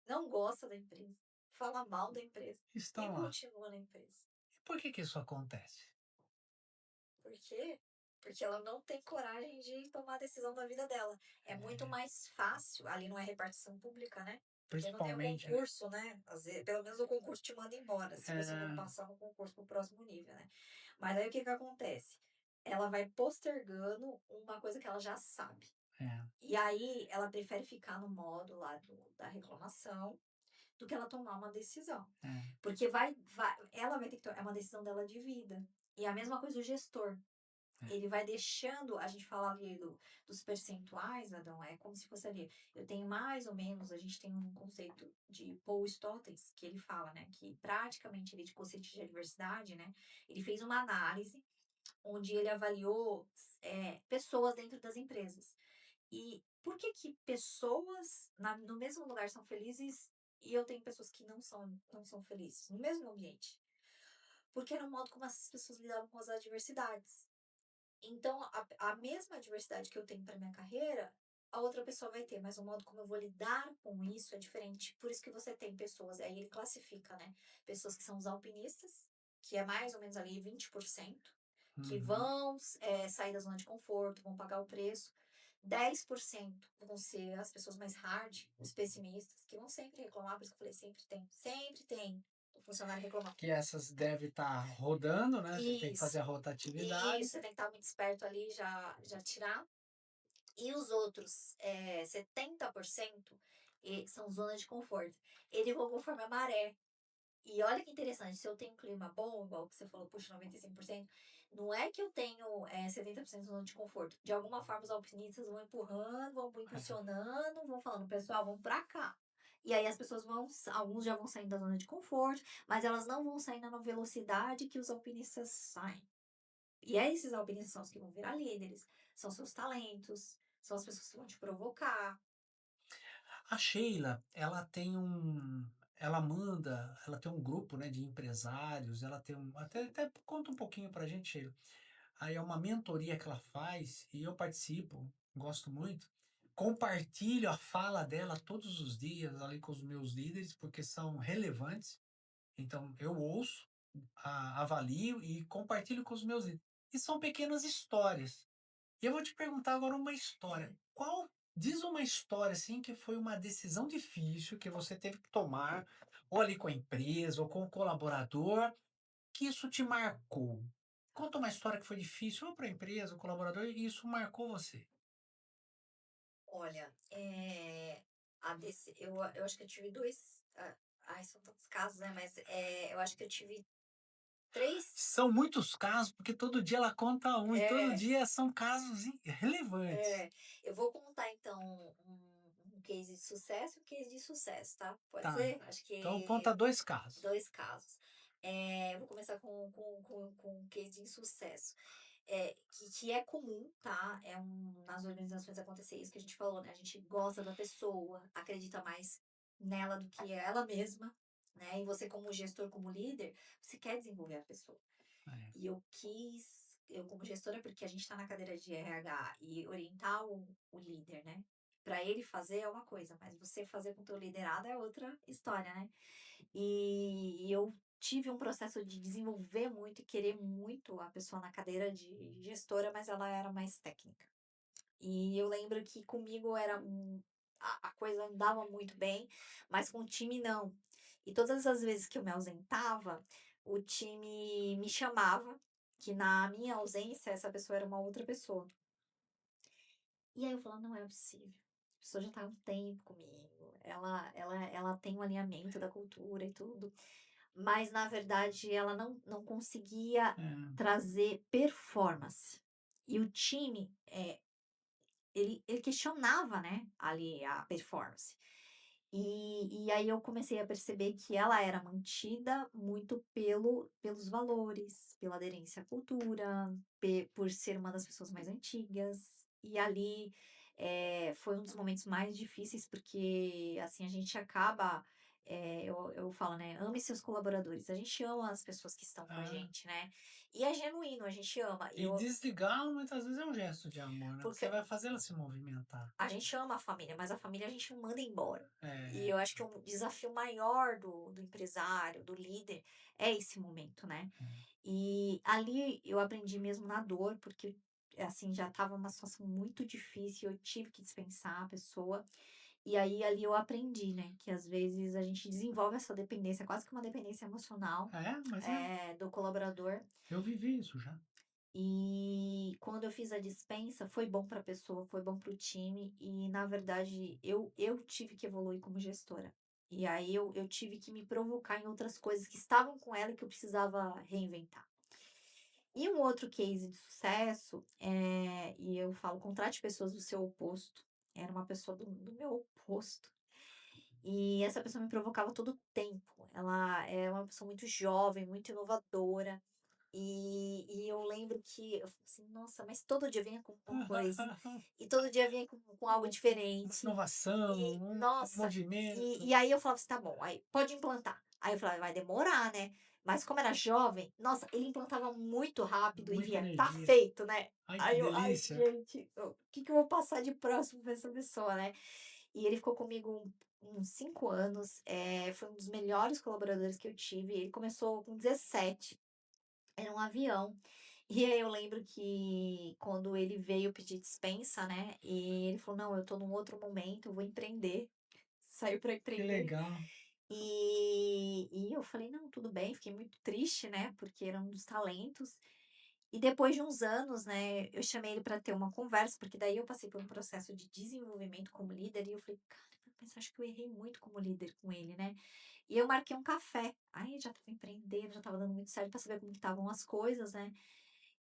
não gosta da empresa, fala mal da empresa e Estão lá. continua na empresa? E por que que isso acontece? Por quê? Porque ela não tem coragem de tomar a decisão da vida dela. É muito É, mais fácil, ali não é repartição pública, né? Porque não tem o principalmente, né. concurso, né? Pelo menos o concurso te manda embora, se você não É, passar no concurso para o próximo nível, né? Mas aí o que que acontece? Ela vai postergando uma coisa que ela já sabe. é, E aí ela prefere ficar no modo lá da reclamação do que ela tomar uma decisão. é. Porque ela vai ter que tomar, é uma decisão dela de vida. E a mesma coisa o gestor. Ele vai deixando, a gente fala ali dos percentuais, Adão, é como se fosse ali, eu tenho mais ou menos, a gente tem um conceito de Paul Stothers, que ele fala, né, que praticamente ele de conceito de diversidade, né, ele fez uma análise onde ele avaliou pessoas dentro das empresas. E por que que pessoas no mesmo lugar são felizes e eu tenho pessoas que não são felizes no mesmo ambiente? Porque era o modo como essas pessoas lidavam com as adversidades. Então, a mesma adversidade que eu tenho para minha carreira, a outra pessoa vai ter, mas o modo como eu vou lidar com isso é diferente. Por isso que você tem pessoas, aí ele classifica, né? Pessoas que são os alpinistas, que é mais ou menos ali 20%, que Uhum. vão sair da zona de conforto, vão pagar o preço. 10% vão ser as pessoas mais hard, os pessimistas, que vão sempre reclamar, por isso que eu falei, sempre tem o funcionário reclamando. Que essas deve estar rodando, né? Você tem que fazer Isso, a rotatividade. você tem que estar muito esperto ali, já tirar. E os outros 70% são zonas de conforto. Eles vão conforme a maré. E olha que interessante, se eu tenho um clima bom, igual que você falou, puxa, 95%, não é que eu tenho 70% de zona de conforto. De alguma forma, os alpinistas vão empurrando, vão impulsionando, vão falando, pessoal, vamos pra cá. E aí as pessoas alguns já vão saindo da zona de conforto, mas elas não vão saindo na velocidade que os alpinistas saem. E é esses alpinistas são os que vão virar líderes, são seus talentos, são as pessoas que vão te provocar. A Sheila, ela tem um grupo, né, de empresários, ela tem até conta um pouquinho pra gente, Sheila. Aí é uma mentoria que ela faz e eu participo, gosto muito. Compartilho a fala dela todos os dias ali com os meus líderes, porque são relevantes. Então eu ouço, avalio e compartilho com os meus líderes. E são pequenas histórias. E eu vou te perguntar agora uma história. Diz uma história assim que foi uma decisão difícil que você teve que tomar, ou ali com a empresa, ou com o colaborador, que isso te marcou. Conta uma história que foi difícil, ou para a empresa, o colaborador, e isso marcou você. Olha, eu acho que eu tive dois. Ai, são tantos casos, né? Mas eu acho que eu tive três. São muitos casos, porque todo dia ela conta um, e todo É, dia são casos relevantes. eu vou contar então um case de sucesso e um case de sucesso, tá? Pode Tá. ser? Acho Então conta que dois casos. dois casos. Vou começar com um case de insucesso. Que é comum, tá? Nas organizações acontecer isso que a gente falou, né? A gente gosta da pessoa, acredita mais nela do que ela mesma, né? E você, como gestor, como líder, você quer desenvolver a pessoa. É. E eu como gestora, porque a gente está na cadeira de RH e orientar o líder, né? Para ele fazer é uma coisa, mas você fazer com o teu liderado é outra história, né? E eu tive um processo de desenvolver muito e querer muito a pessoa na cadeira de gestora, mas ela era mais técnica. E eu lembro que comigo a coisa andava muito bem, mas com o time não. E todas as vezes que eu me ausentava, o time me chamava, que na minha ausência essa pessoa era uma outra pessoa. E aí eu falava, não é possível. A pessoa já tá há um tempo comigo. Ela tem um alinhamento da cultura e tudo. Mas na verdade ela não conseguia É. trazer performance. E o time, ele questionava, né, ali a performance. E aí eu comecei a perceber que ela era mantida muito pelos valores, pela aderência à cultura, por ser uma das pessoas mais antigas. E ali foi um dos momentos mais difíceis, porque assim a gente acaba. Eu falo, né? Ame seus colaboradores. A gente ama as pessoas que estão com a É. gente, né? E é genuíno, a gente ama. E desligar muitas vezes é um gesto de amor, né? Você Porque vai fazer ela se movimentar. a gente ama a família, mas a família a gente não manda embora. E É. eu acho que o desafio maior do empresário, do líder, é esse momento, né? E ali eu aprendi mesmo na dor, porque assim já estava uma situação muito difícil, eu tive que dispensar a pessoa. E aí ali eu aprendi, né, que às vezes a gente desenvolve essa dependência, quase que uma dependência emocional, Mas é. do colaborador. Eu vivi isso já. E quando eu fiz a dispensa, foi bom para a pessoa, foi bom para o time, e na verdade eu tive que evoluir como gestora. E aí eu tive que me provocar em outras coisas que estavam com ela e que eu precisava reinventar. E um outro case de sucesso, e eu falo: "Contrate pessoas do seu oposto". Era uma pessoa do meu oposto. E essa pessoa me provocava todo o tempo. Ela é uma pessoa muito jovem, muito inovadora. E eu lembro que eu falei assim: "Nossa, mas todo dia vinha com uma coisa, e todo dia vinha com algo Uma diferente". inovação, E, um nossa, movimento, e aí eu falava assim: "Tá bom, aí pode implantar". Aí eu falava: "Vai demorar, né". Mas como era jovem, nossa, ele implantava muito rápido e muita via: "Tá energia. feito, né". Ai, que Aí eu: "Ai, delícia. gente, o que que eu vou passar de próximo pra essa pessoa, né". E ele ficou comigo uns 5 anos, foi um dos melhores colaboradores que eu tive. Ele começou com 17, era um avião. E aí eu lembro que quando ele veio pedir dispensa, né, e ele falou: "Não, eu tô num outro momento, eu vou empreender", saiu para Que empreender. legal. E eu falei: "Não, tudo bem", fiquei muito triste, né, porque era um dos talentos. E depois de uns anos, né, eu chamei ele para ter uma conversa, porque daí eu passei por um processo de desenvolvimento como líder e eu falei: "Cara, mas acho que eu errei muito como líder com ele, né". E eu marquei um café. Aí já estava empreendendo, já estava dando muito certo para saber como que estavam as coisas, né.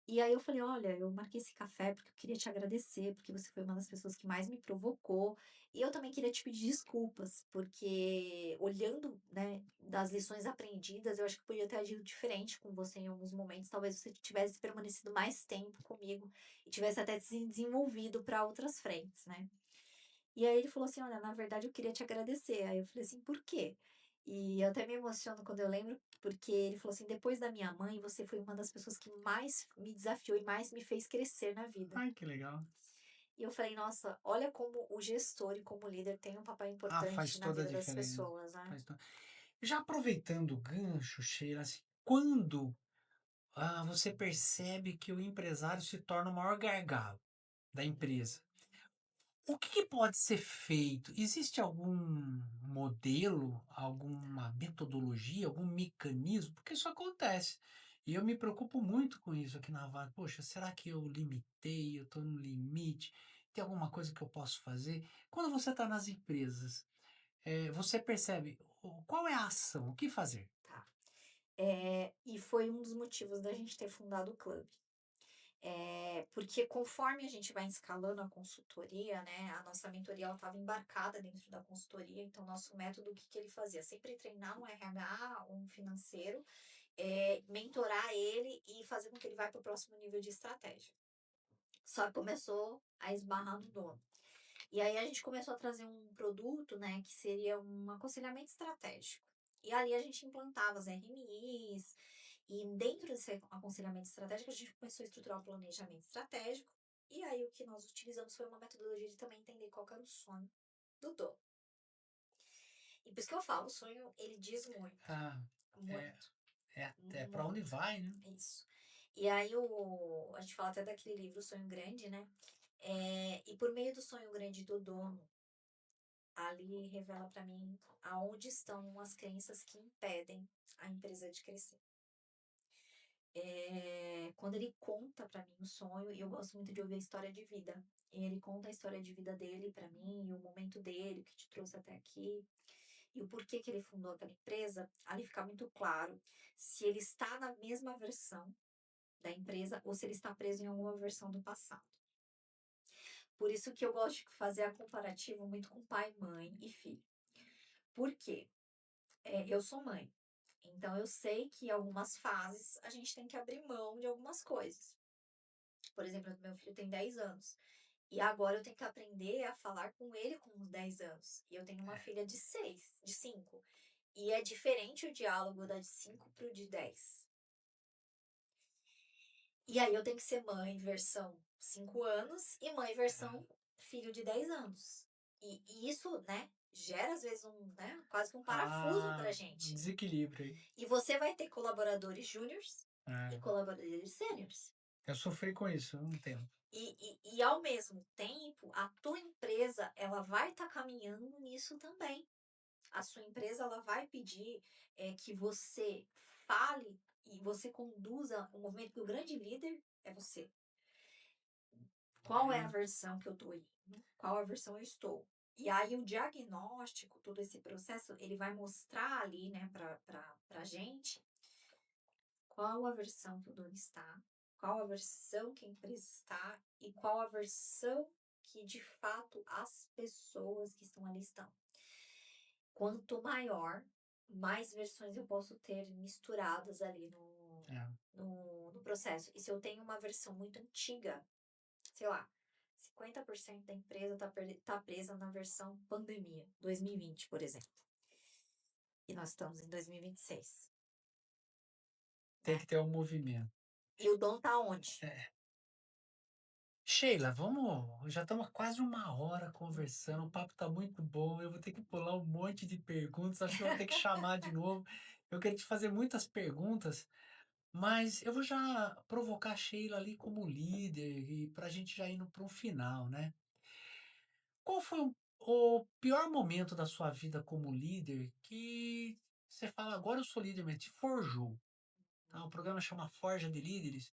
E aí eu falei: "Olha, eu marquei esse café porque eu queria te agradecer, porque você foi uma das pessoas que mais me provocou, e eu também queria te pedir desculpas, porque olhando, né, das lições aprendidas, eu acho que eu podia ter agido diferente com você em alguns momentos, talvez você tivesse permanecido mais tempo comigo e tivesse até se desenvolvido para outras frentes, né". E aí ele falou assim: "Olha, na verdade eu queria te agradecer". Aí eu falei assim: "Por quê?". E eu até me emociono quando eu lembro, porque ele falou assim: "Depois da minha mãe, você foi uma das pessoas que mais me desafiou e mais me fez crescer na vida". Ai, que legal. E eu falei: "Nossa, olha como o gestor e como líder tem um papel Ah, importante faz na toda a vida das diferença. pessoas, né". Faz to Já aproveitando o gancho, Sheila, assim, quando, você percebe que o empresário se torna o maior gargalo da empresa, o que que pode ser feito? Existe algum modelo, alguma metodologia, algum mecanismo? Porque isso acontece. E eu me preocupo muito com isso aqui na Vale. Poxa, será que eu limitei? Eu estou no limite? Tem alguma coisa que eu posso fazer? Quando você está nas empresas, você percebe qual é a ação, o que fazer? Tá. E foi um dos motivos da gente ter fundado o clube. Porque conforme a gente vai escalando a consultoria, né, a nossa mentoria ela estava embarcada dentro da consultoria, então nosso método, o que que ele fazia? Sempre treinar um RH, um financeiro, mentorar ele e fazer com que ele vá para o próximo nível de estratégia. Só que começou a esbarrar no dono. E aí a gente começou a trazer um produto, né, que seria um aconselhamento estratégico. E ali a gente implantava as RMIs, e dentro desse aconselhamento estratégico a gente começou a estruturar o planejamento estratégico. E aí o que nós utilizamos foi uma metodologia de também entender qual que era o sonho do dono. E por isso que eu falo, o sonho ele diz muito, Ah, é, muito, é para onde muito. vai, né? Isso. E aí a gente fala até daquele livro O Sonho Grande, né? E por meio do sonho grande do dono, ali revela para mim aonde estão as crenças que impedem a empresa de crescer. Quando ele conta para mim o sonho, e eu gosto muito de ouvir a história de vida. E ele conta a história de vida dele para mim, e o momento dele, o que te trouxe até aqui, e o porquê que ele fundou aquela empresa, ali fica muito claro se ele está na mesma versão da empresa ou se ele está preso em alguma versão do passado. Por isso que eu gosto de fazer a comparativa muito com pai, mãe e filho. Por quê? Eu sou mãe, então eu sei que em algumas fases a gente tem que abrir mão de algumas coisas. Por exemplo, meu filho tem 10 anos e agora eu tenho que aprender a falar com ele com os 10 anos. E eu tenho uma filha de 6, de 5. E é diferente o diálogo da de 5 para o de 10. E aí eu tenho que ser mãe versão 5 anos e mãe versão filho de 10 anos. E isso, né, gera às vezes né, quase que um parafuso pra Um gente. desequilíbrio aí. E você vai ter colaboradores júniors e É, colaboradores sêniores. eu sofri com isso um tempo. E ao mesmo tempo, a tua empresa, ela vai estar caminhando nisso também. A sua empresa, ela vai pedir que você fale e você conduza o movimento, que o grande líder é você. Qual é a É, versão que eu estou indo? Qual a versão eu estou? E aí o diagnóstico, todo esse processo, ele vai mostrar ali, né, pra gente qual a versão que o dono está, qual a versão que a empresa está e qual a versão que de fato as pessoas que estão ali estão. Quanto maior, mais versões eu posso ter misturadas ali É. no processo. E se eu tenho uma versão muito antiga, sei lá, 50% da empresa tá presa na versão pandemia, 2020, por exemplo. E nós estamos em 2026, Tem né. que ter um movimento. E o dono tá onde? É. Sheila, vamos, já estamos há quase uma hora conversando, o papo está muito bom, eu vou ter que pular um monte de perguntas, acho que eu vou ter que chamar de novo. Eu queria te fazer muitas perguntas, mas eu vou já provocar a Sheila ali como líder e para a gente já indo para um final, né? Qual foi o pior momento da sua vida como líder que você fala, agora eu sou líder, mas te forjou, tá? O programa chama Forja de Líderes.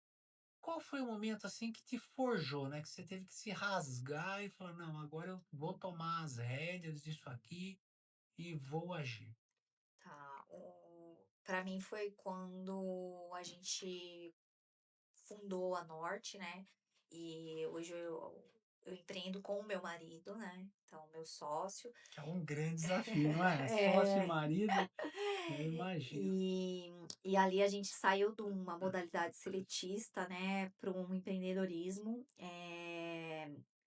Qual foi o momento, assim, que te forjou, né, que você teve que se rasgar e falar: "Não, agora eu vou tomar as rédeas disso aqui e vou agir"? Tá, pra mim foi quando a gente fundou a Norte, né, e hoje eu empreendo com o meu marido, né, então meu sócio. Que é um grande desafio, não é? Sócio e É. marido, eu imagino. E e ali a gente saiu de uma modalidade seletista, né, para um empreendedorismo,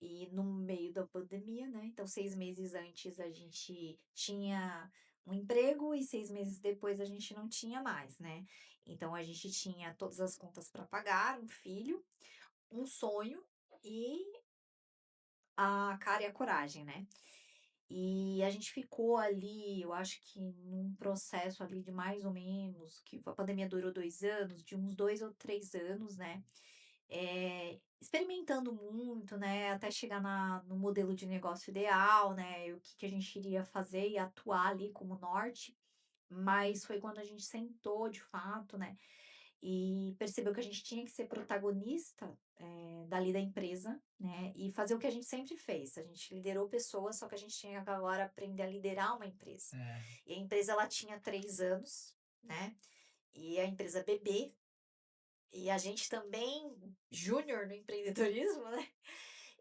e no meio da pandemia, né, então 6 meses antes a gente tinha um emprego e 6 meses depois a gente não tinha mais, né. Então a gente tinha todas as contas para pagar, um filho, um sonho e a cara e a coragem, né. E a gente ficou ali, eu acho que num processo ali de mais ou menos, que a pandemia durou 2 anos, de uns 2 ou 3 anos, né, experimentando muito, né, até chegar no modelo de negócio ideal, né, e o que que a gente iria fazer e atuar ali como norte. Mas foi quando a gente sentou de fato, né, e percebeu que a gente tinha que ser protagonista, dali da empresa, né, e fazer o que a gente sempre fez. A gente liderou pessoas, só que a gente tinha que agora aprender a liderar uma empresa. É, E a empresa ela tinha 3 anos, né, e a empresa bebê, e a gente também júnior no empreendedorismo, né,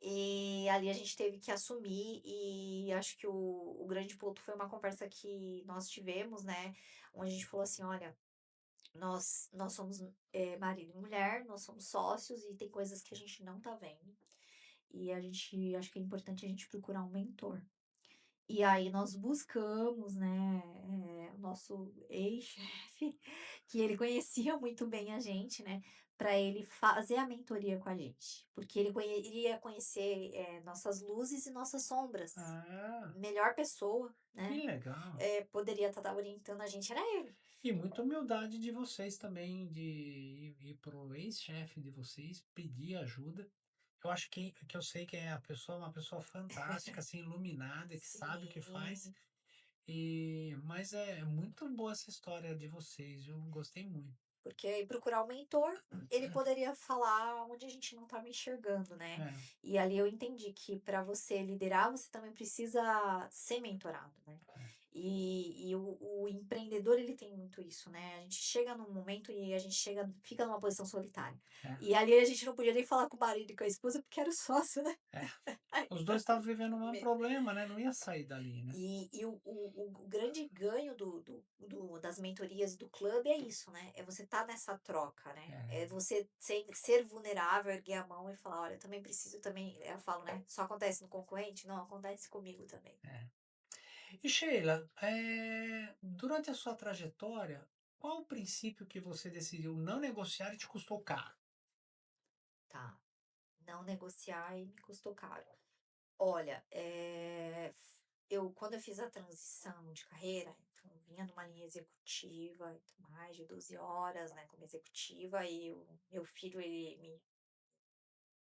e ali a gente teve que assumir e acho que o grande ponto foi uma conversa que nós tivemos, né, onde a gente falou assim: "Olha, nós somos, marido e mulher, nós somos sócios e tem coisas que a gente não tá vendo, e a gente acho que é importante a gente procurar um mentor". E aí nós buscamos, né, o nosso ex-chefe, que ele conhecia muito bem a gente, né, para ele fazer a mentoria com a gente, porque ele iria conhecer, nossas luzes e nossas sombras. ah, Melhor pessoa, que né, legal. poderia estar orientando a gente era ele. E muita humildade de vocês também de ir para o ex-chefe de vocês, pedir ajuda. Eu acho que eu sei que é a pessoa uma pessoa fantástica, assim, iluminada, que sabe o que faz. Sim. Mas é muito boa essa história de vocês, eu gostei muito. Porque aí procurar o mentor, ele poderia falar onde a gente não estava enxergando, né. É, E ali eu entendi que para você liderar, você também precisa ser mentorado, né. é, E o empreendedor ele tem muito isso, né, a gente chega num momento e a gente fica numa posição solitária. é, E ali a gente não podia nem falar com o marido e com a esposa, porque era o sócio, né. é. Aí Os 2 tá estavam vivendo o mesmo me problema, né, não ia sair dali, né. e o grande ganho das mentorias e do clube é isso, né, é você estar nessa troca, né, é É, você ser vulnerável, erguer a mão e falar: "Olha, eu também preciso também", eu falo, né: "Só acontece no concorrente? Não, acontece comigo também". é. E Sheila, durante a sua trajetória, qual o princípio que você decidiu não negociar e te custou caro? Tá, não negociar e me custou caro. Olha, eu quando eu fiz a transição de carreira, então eu vinha numa linha executiva, então mais de 12 horas, né, como executiva e o meu filho ele me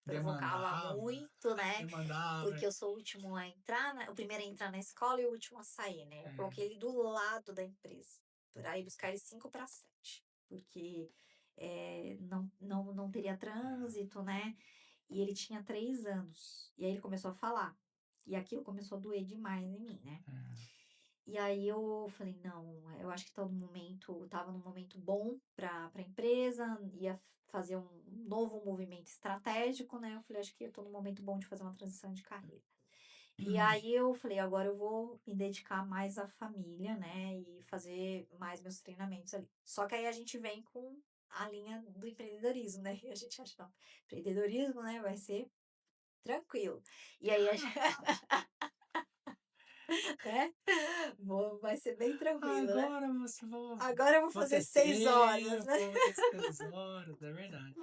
provocava Demandava, muito, né, demandava, porque eu sou o primeiro a entrar na escola e o último a sair, né. Eu é, coloquei ele do lado da empresa, pra ir buscar ele 5 para 7 porque, não teria trânsito, né, e ele tinha 3 anos. E aí ele começou a falar, e aquilo começou a doer demais em mim, né. é, E aí eu falei: "Não, eu acho que tá no momento estava num momento bom para a empresa, ia fazer um novo movimento estratégico, né". Eu falei: "Acho que eu tô num momento bom de fazer uma transição de carreira". E aí eu falei: "Agora eu vou me dedicar mais à família, né, e fazer mais meus treinamentos ali". Só que aí a gente vem com a linha do empreendedorismo, né, e a gente acha: "Não, empreendedorismo, né, vai ser tranquilo". E aí a gen né, vai ser bem tranquilo, né. Agora você Agora eu vou vou fazer ter 6 horas, tempo, né. vou ter 6 horas, é verdade.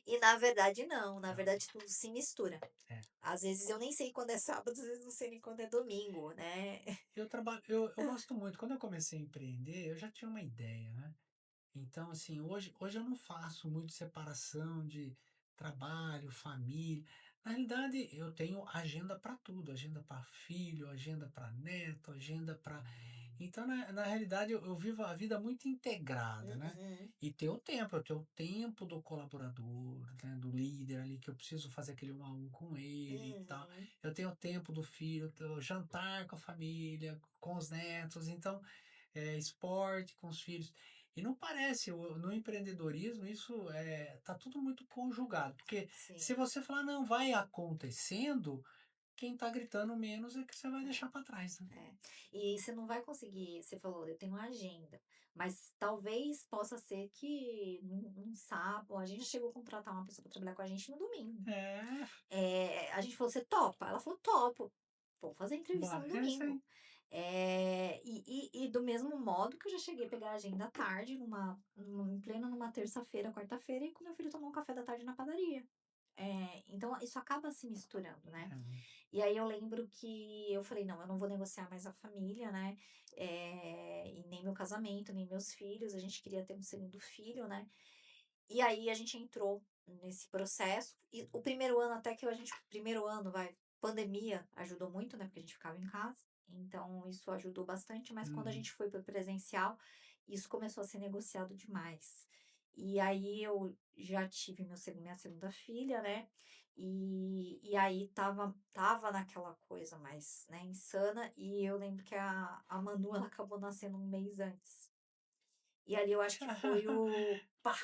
E na verdade não, na Não, verdade tudo se mistura. é. Às vezes eu nem sei quando é sábado, às vezes não sei nem quando é domingo, né. Eu gosto muito, quando eu comecei a empreender, eu já tinha uma ideia, né. Então, assim, hoje eu não faço muito separação de trabalho, família. Na realidade, eu tenho agenda para tudo, agenda para filho, agenda para neto, agenda para. Então, na realidade, eu vivo a vida muito integrada, né? Uhum, E tenho tempo, eu tenho o tempo do colaborador, né, do líder ali, que eu preciso fazer aquele um a um com ele e tal. uhum. Eu tenho o tempo do filho, jantar com a família, com os netos. Então, esporte com os filhos. E não parece, no empreendedorismo isso tá tudo muito conjugado, porque se Sim, você falar: "Não, vai acontecendo", quem está gritando menos é que você vai deixar para trás, né. é. E você não vai conseguir você falou: "Eu tenho uma agenda", mas talvez possa ser que num sábado a gente chegou a contratar uma pessoa para trabalhar com a gente no domingo. É, A gente falou: "Você topa?" Ela falou: "Topo, vamos fazer a entrevista bora, no é isso aí. domingo". E do mesmo modo que eu já cheguei a pegar a agenda à tarde em plena numa terça-feira, quarta-feira, e com meu filho tomar um café da tarde na padaria. Então isso acaba se misturando, né. É, E aí eu lembro que eu falei: "Não, eu não vou negociar mais a família, né, e nem meu casamento, nem meus filhos", a gente queria ter um segundo filho, né. E aí a gente entrou nesse processo e o primeiro ano até que a gente primeiro ano vai, pandemia ajudou muito, né, porque a gente ficava em casa, então isso ajudou bastante, mas quando a uhum. gente foi para o presencial, isso começou a ser negociado demais. E aí eu já tive minha segunda filha, né, e aí tava naquela coisa mais, né, insana, e eu lembro que a Manu ela acabou nascendo um mês antes. E ali eu acho que foi o pá!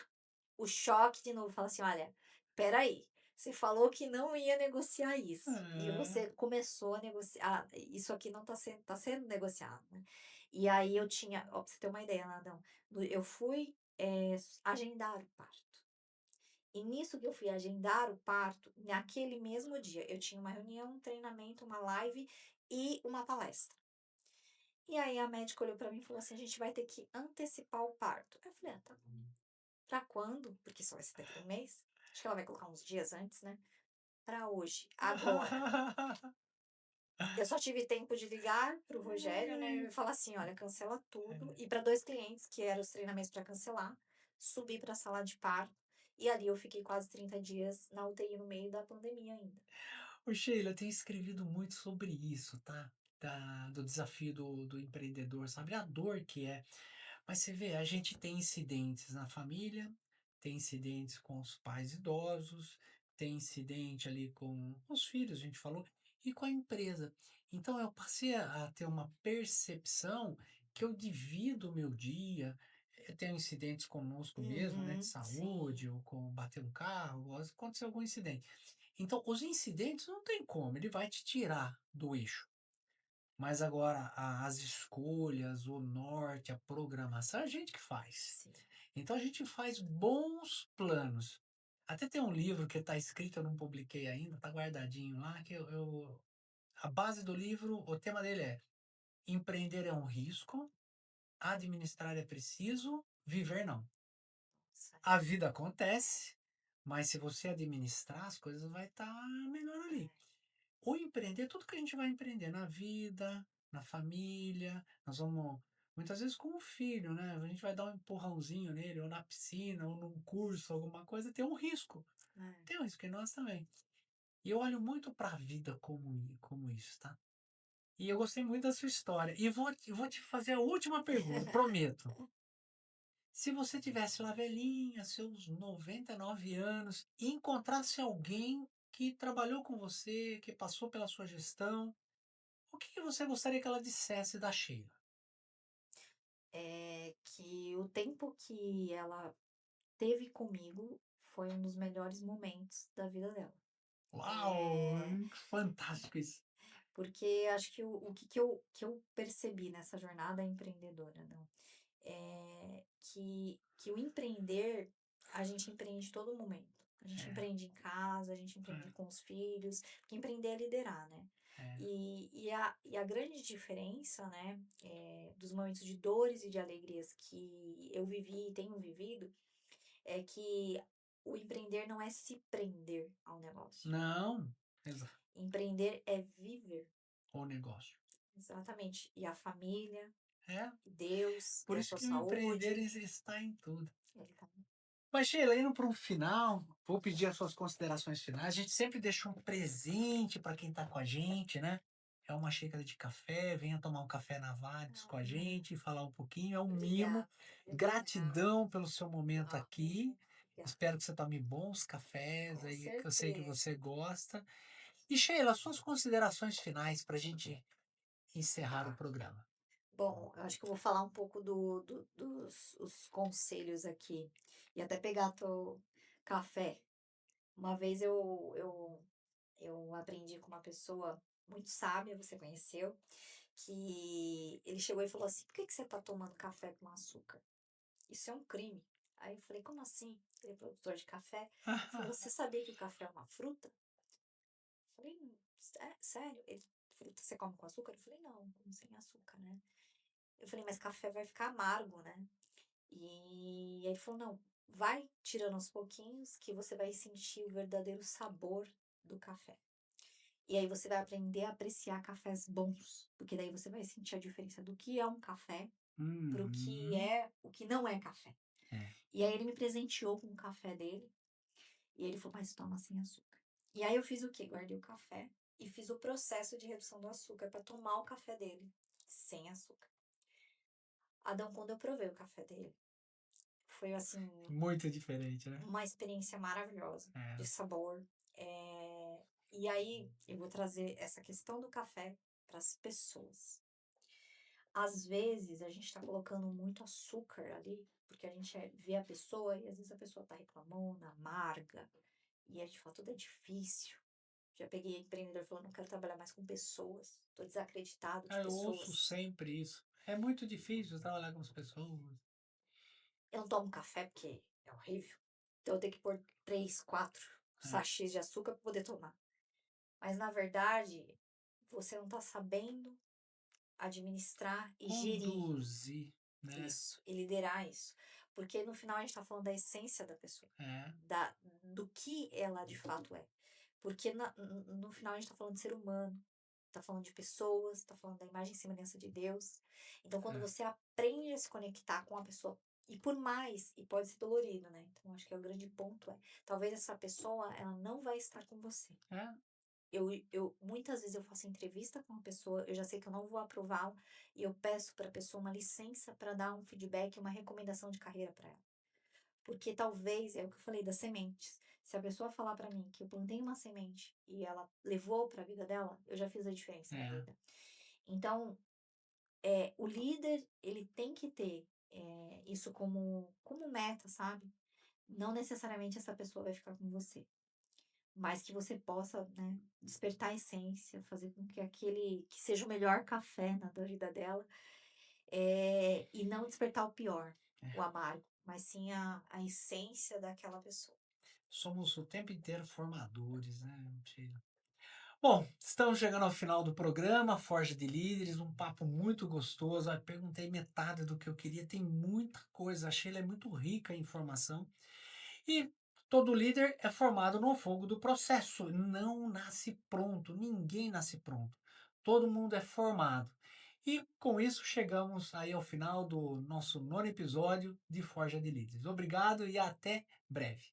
O choque de novo, fala assim: "Olha, espera aí, você falou que não ia negociar isso, e É. você começou a negociar, isso aqui não tá sendo negociado, né". E aí eu tinha ó, pra você ter uma ideia, Nadão, eu fui, agendar o parto. E nisso que eu fui agendar o parto, naquele mesmo dia, eu tinha uma reunião, um treinamento, uma live e uma palestra. E aí a médica olhou pra mim e falou assim: "A gente vai ter que antecipar o parto". Aí eu falei: "Ah, tá bom". Pra quando? Porque só vai ser daqui a um mês. Acho que ela vai colocar uns dias antes, né. Pra hoje, agora. Eu só tive tempo de ligar para o Rogério, né, e falar assim: "Olha, cancela tudo", É. e para 2 clientes, que eram os treinamentos para cancelar, subi pra sala de parto, e ali eu fiquei quase 30 dias na UTI no meio da pandemia ainda. Ô Sheila, eu tenho escrevido muito sobre isso, tá? Do desafio do empreendedor, sabe? A dor que é. Mas você vê, a gente tem incidentes na família, tem incidentes com os pais idosos, tem incidente ali com os filhos, a gente falou, e com a empresa. Então eu passei a ter uma percepção que eu divido o meu dia. Eu tenho incidentes conosco mesmo, né, de Uhum, saúde, sim. ou com bater um carro, ou aconteceu algum incidente. Então, os incidentes não tem como, ele vai te tirar do eixo. Mas agora as escolhas, o norte, a programação, é a gente que faz. Sim. Então a gente faz bons planos. Até tem um livro que está escrito, eu não publiquei ainda, está guardadinho lá, que a base do livro, o tema dele é: empreender é um risco, administrar é preciso, viver não. Isso A vida acontece, mas se você administrar, as coisas vai estar melhor ali. é. O empreender, tudo que a gente vai empreender na vida, na família, nós vamos muitas vezes com o filho, né, a gente vai dar um empurrãozinho nele, ou na piscina, ou num curso, alguma coisa, tem um risco. É. Tem um risco, e nós também. E eu olho muito para a vida como isso, tá. E eu gostei muito da sua história. E vou te fazer a última pergunta, prometo. Se você tivesse lá velhinha, seus 99 anos, e encontrasse alguém que trabalhou com você, que passou pela sua gestão, o que que você gostaria que ela dissesse da Sheila? que o tempo que ela teve comigo foi um dos melhores momentos da vida dela. Uau! Eh, Fantástico isso. porque acho que o que eu percebi nessa jornada empreendedora, não, que o empreender, a gente empreende todo momento. A gente É, empreende em casa, a gente empreende é, com os filhos, porque empreender é liderar, né. é. E a grande diferença, né, dos momentos de dores e de alegrias que eu vivi e tenho vivido, é que o empreender não é se prender ao negócio. Não, exa Empreender é viver. o negócio. Exatamente. E a família, É, e Deus, e por a isso sua que o empreender saúde. está em tudo. Ele tá Mas Sheila, indo para um final, vou pedir as suas considerações finais. A gente sempre deixa um presente para quem está com a gente, né? É uma xícara de café, venha tomar um café na Vales com a ah, gente e falar um pouquinho. É um mimo. obrigada. Gratidão pelo seu momento Ah, aqui. obrigada. Espero que você tome bons cafés Com aí, que eu sei que certeza. você gosta. E Sheila, suas considerações finais para a gente encerrar o Tá. programa. Bom, eu acho que eu vou falar um pouco dos os conselhos aqui, e até pegar teu café. Uma vez eu aprendi com uma pessoa muito sábia, você conheceu, que ele chegou e falou assim: "Por que que você está tomando café com açúcar? Isso é um crime". Aí eu falei: "Como assim?". Ele é produtor de café. Ele falou: "Você sabia que o café é uma fruta?". Eu falei: sério?". Ele: "Fruta você come com açúcar?". Eu falei: "Não, como sem açúcar, né". Eu falei: "Mas café vai ficar amargo, né". E aí ele falou: "Não, vai tirando aos pouquinhos que você vai sentir o verdadeiro sabor do café. E aí você vai aprender a apreciar cafés bons, porque daí você vai sentir a diferença do que é um café para Uhum. o que não é café". É. E aí ele me presenteou com o café dele, e ele falou: "Mas toma sem açúcar". E aí eu fiz o quê? Guardei o café e fiz o processo de redução do açúcar para tomar o café dele sem açúcar. Adão, quando eu provei o café dele, foi assim, Muito diferente, né? uma experiência maravilhosa de É. sabor. E aí eu vou trazer essa questão do café para as pessoas. Às vezes a gente está colocando muito açúcar ali, porque a gente vê a pessoa e às vezes a pessoa está reclamando, amarga, e a gente fala, tudo é difícil. Já peguei empreendedor falando, não quero trabalhar mais com pessoas, estou desacreditado de Ah, eu ouço pessoas. sempre isso. É muito difícil trabalhar com as pessoas. Eu não tomo café porque é horrível. Então eu tenho que pôr 3, 4 É. sachês de açúcar para poder tomar. Mas na verdade, você não está sabendo administrar e gerir Conduzir, né? isso, e liderar isso. Porque no final a gente está falando da essência da pessoa, É, do que ela de fato é. Porque no final a gente está falando de ser humano, está falando de pessoas, está falando da imagem e semelhança de Deus. Então quando é, você aprende a se conectar com a pessoa, e por mais, e pode ser dolorido, né? Então acho que é o grande ponto talvez essa pessoa, ela não vai estar com você. é. Eu muitas vezes eu faço entrevista com uma pessoa, eu já sei que eu não vou aprovar e eu peço para a pessoa uma licença para dar um feedback, uma recomendação de carreira para ela. Porque talvez, é o que eu falei das sementes, se a pessoa falar para mim que eu plantei uma semente e ela levou para a vida dela, eu já fiz a diferença na É. vida. Então, o líder, ele tem que ter, isso como meta, sabe. Não necessariamente essa pessoa vai ficar com você. Mas que você possa, né, despertar a essência, fazer com que aquele que seja o melhor café na da vida dela, e não despertar o pior, o É. amargo, mas sim a essência daquela pessoa. Somos o tempo inteiro formadores, né, Sheila? Bom, estamos chegando ao final do programa, Forja de Líderes, um papo muito gostoso. Eu perguntei metade do que eu queria, tem muita coisa. A Sheila é muito rica em informação. E todo líder é formado no fogo do processo, não nasce pronto, ninguém nasce pronto. Todo mundo é formado. E com isso chegamos aí ao final do nosso nono episódio de Forja de Líderes. Obrigado e até breve.